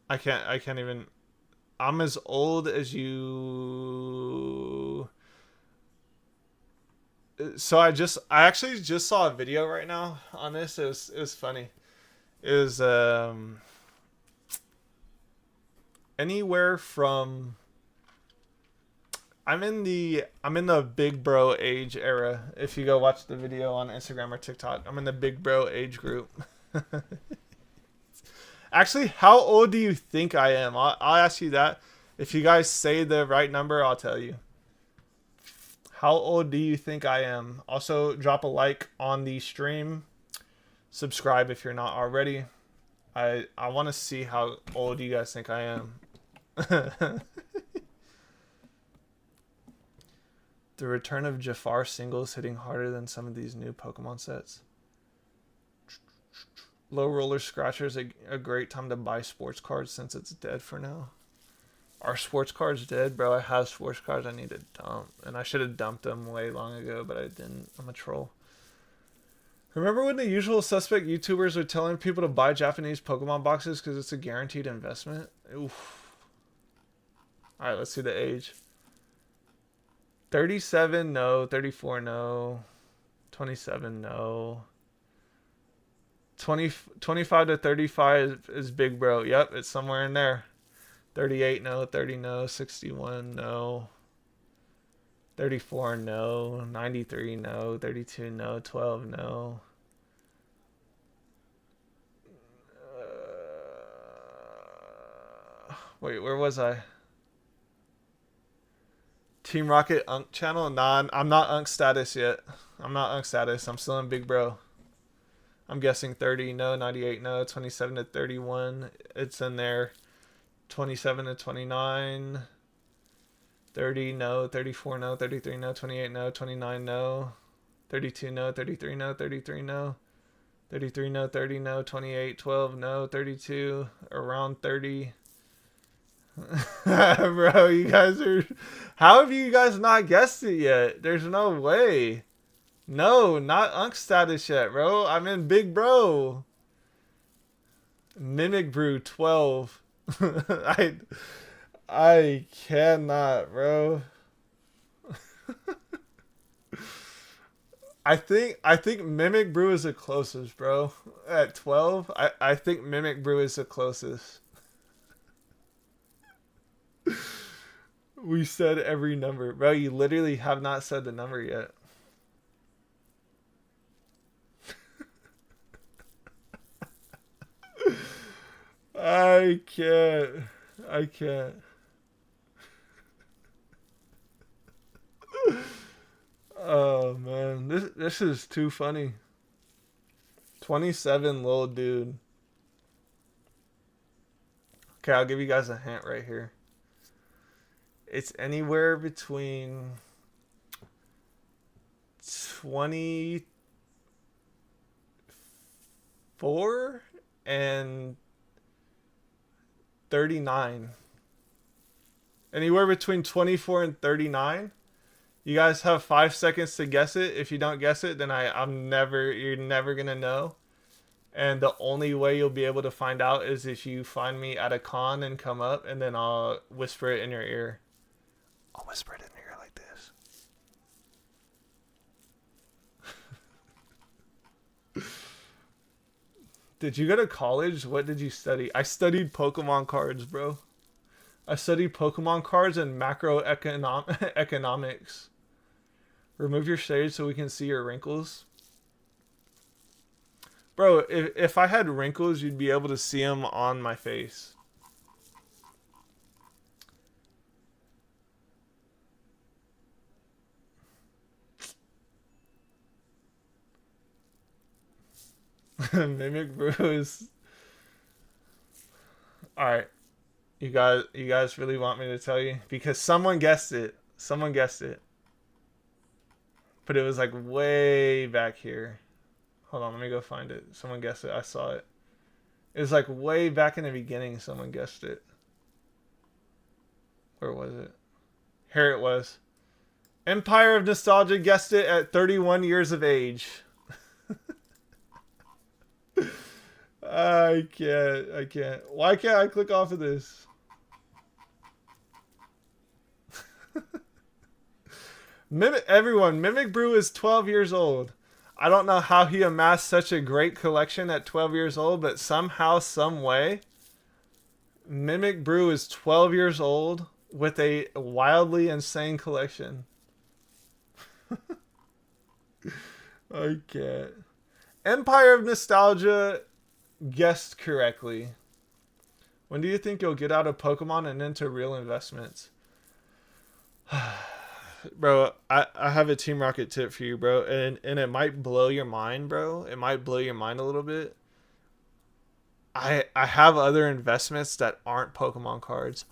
I can't even. I'm as old as you. So I actually just saw a video right now on this. It was funny. It was anywhere from. I'm in the big bro age era. If you go watch the video on Instagram or TikTok, I'm in the big bro age group. Actually, how old do you think I am? I'll ask you that. If you guys say the right number, I'll tell you. How old do you think I am? Also, drop a like on the stream. Subscribe if you're not already. I want to see how old you guys think I am. The return of Jafar singles hitting harder than some of these new Pokemon sets. Low roller scratchers a great time to buy sports cards since it's dead for now. Are sports cards dead, bro? I have sports cards I need to dump, and I should have dumped them way long ago, but I didn't. I'm a troll. Remember when the usual suspect YouTubers were telling people to buy Japanese Pokemon boxes because it's a guaranteed investment? Oof. Alright, let's see the age. 37, no. 34, no. 27, no. 25 to 35 is big bro. Yep, it's somewhere in there. 38, no. 30, no. 61, no. 34, no. 93, no. 32, no. 12, no. Wait, where was I? Team Rocket Unk channel? Nah, I'm not Unk status yet. I'm not Unk status. I'm still in Big Bro. I'm guessing 30, no. 98, no. 27 to 31. It's in there. 27 to 29. 30, no. 34, no. 33, no. 28, no. 29, no. 32, no. 33, no. 33, no. 33, no. 30, no. 28, 12, no. 32, around 30. Bro, you guys are... How have you guys not guessed it yet? There's no way. No, not Unk status yet, bro. I'm in Big Bro. Mimic Brew 12. I cannot, bro. I think Mimic Brew is the closest, bro. At 12, I think Mimic Brew is the closest. We said every number. Bro, you literally have not said the number yet. I can't. I can't. Oh man, this is too funny. 27, little dude. Okay, I'll give you guys a hint right here. It's anywhere between 24 and 39. Anywhere between 24 and 39. You guys have 5 seconds to guess it. If you don't guess it, then you're never gonna know. And the only way you'll be able to find out is if you find me at a con and come up, and then I'll whisper it in your ear. I'll whisper it in your ear like this. Did you go to college? What did you study? I studied Pokemon cards, bro. I studied Pokemon cards and macroeconomics. Remove your shades so we can see your wrinkles. Bro, if I had wrinkles, you'd be able to see them on my face. Mimic Brew is... Alright. You guys really want me to tell you? Because someone guessed it. Someone guessed it. But it was like way back here. Hold on, let me go find it. Someone guessed it. I saw it. It was like way back in the beginning someone guessed it. Where was it? Here it was. Empire of Nostalgia guessed it at 31 years of age. I can't. Why can't I click off of this? Mimic Brew is 12 years old. I don't know how he amassed such a great collection at 12 years old, but somehow, some way, Mimic Brew is 12 years old with a wildly insane collection. I can't. Empire of Nostalgia guessed correctly. When do you think you'll get out of Pokemon and into real investments? Bro, I have a Team Rocket tip for you, bro. And it might blow your mind, bro. It might blow your mind a little bit. I have other investments that aren't Pokemon cards.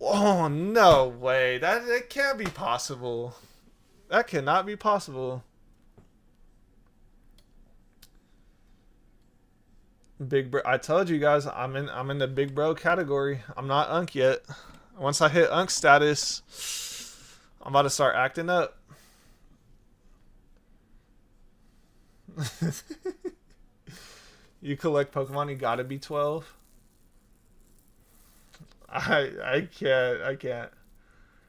Oh, no way. That can't be possible. That cannot be possible. Big bro, I told you guys I'm in the big bro category. I'm not Unk yet. Once I hit Unk status, I'm about to start acting up. You collect Pokemon, you gotta be 12. I can't.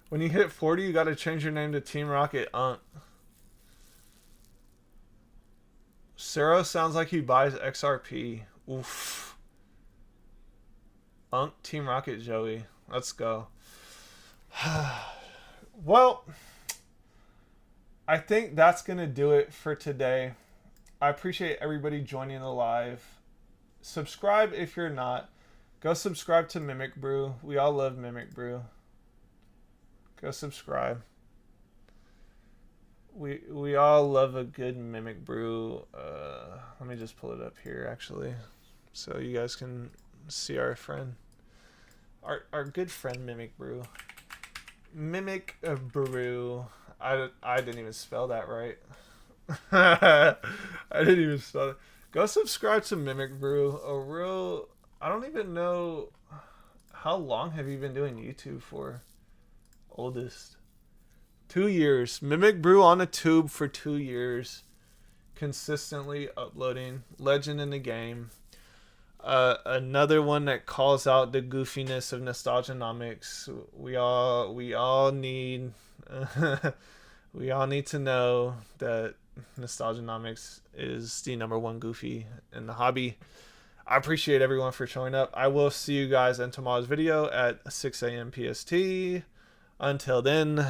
When you hit 40, you gotta change your name to Team Rocket Unc. Sero sounds like he buys XRP. Oof. Unc, Team Rocket Joey. Let's go. Well, I think that's going to do it for today. I appreciate everybody joining the live. Subscribe if you're not. Go subscribe to Mimic Brew. We all love Mimic Brew. Go subscribe. We all love a good Mimic Brew. Let me just pull it up here, actually, so you guys can see our friend. Our good friend Mimic Brew. Mimic Brew. I didn't even spell that right. I didn't even spell it. Go subscribe to Mimic Brew. I don't even know, how long have you been doing YouTube for? Oldest. 2 years. Mimic Brew on a tube for 2 years. Consistently uploading. Legend in the game. Another one that calls out the goofiness of Nostalgianomics. We all need we all need to know that Nostalgianomics is the #1 goofy in the hobby. I appreciate everyone for showing up. I will see you guys in tomorrow's video at 6 a.m. PST. Until then.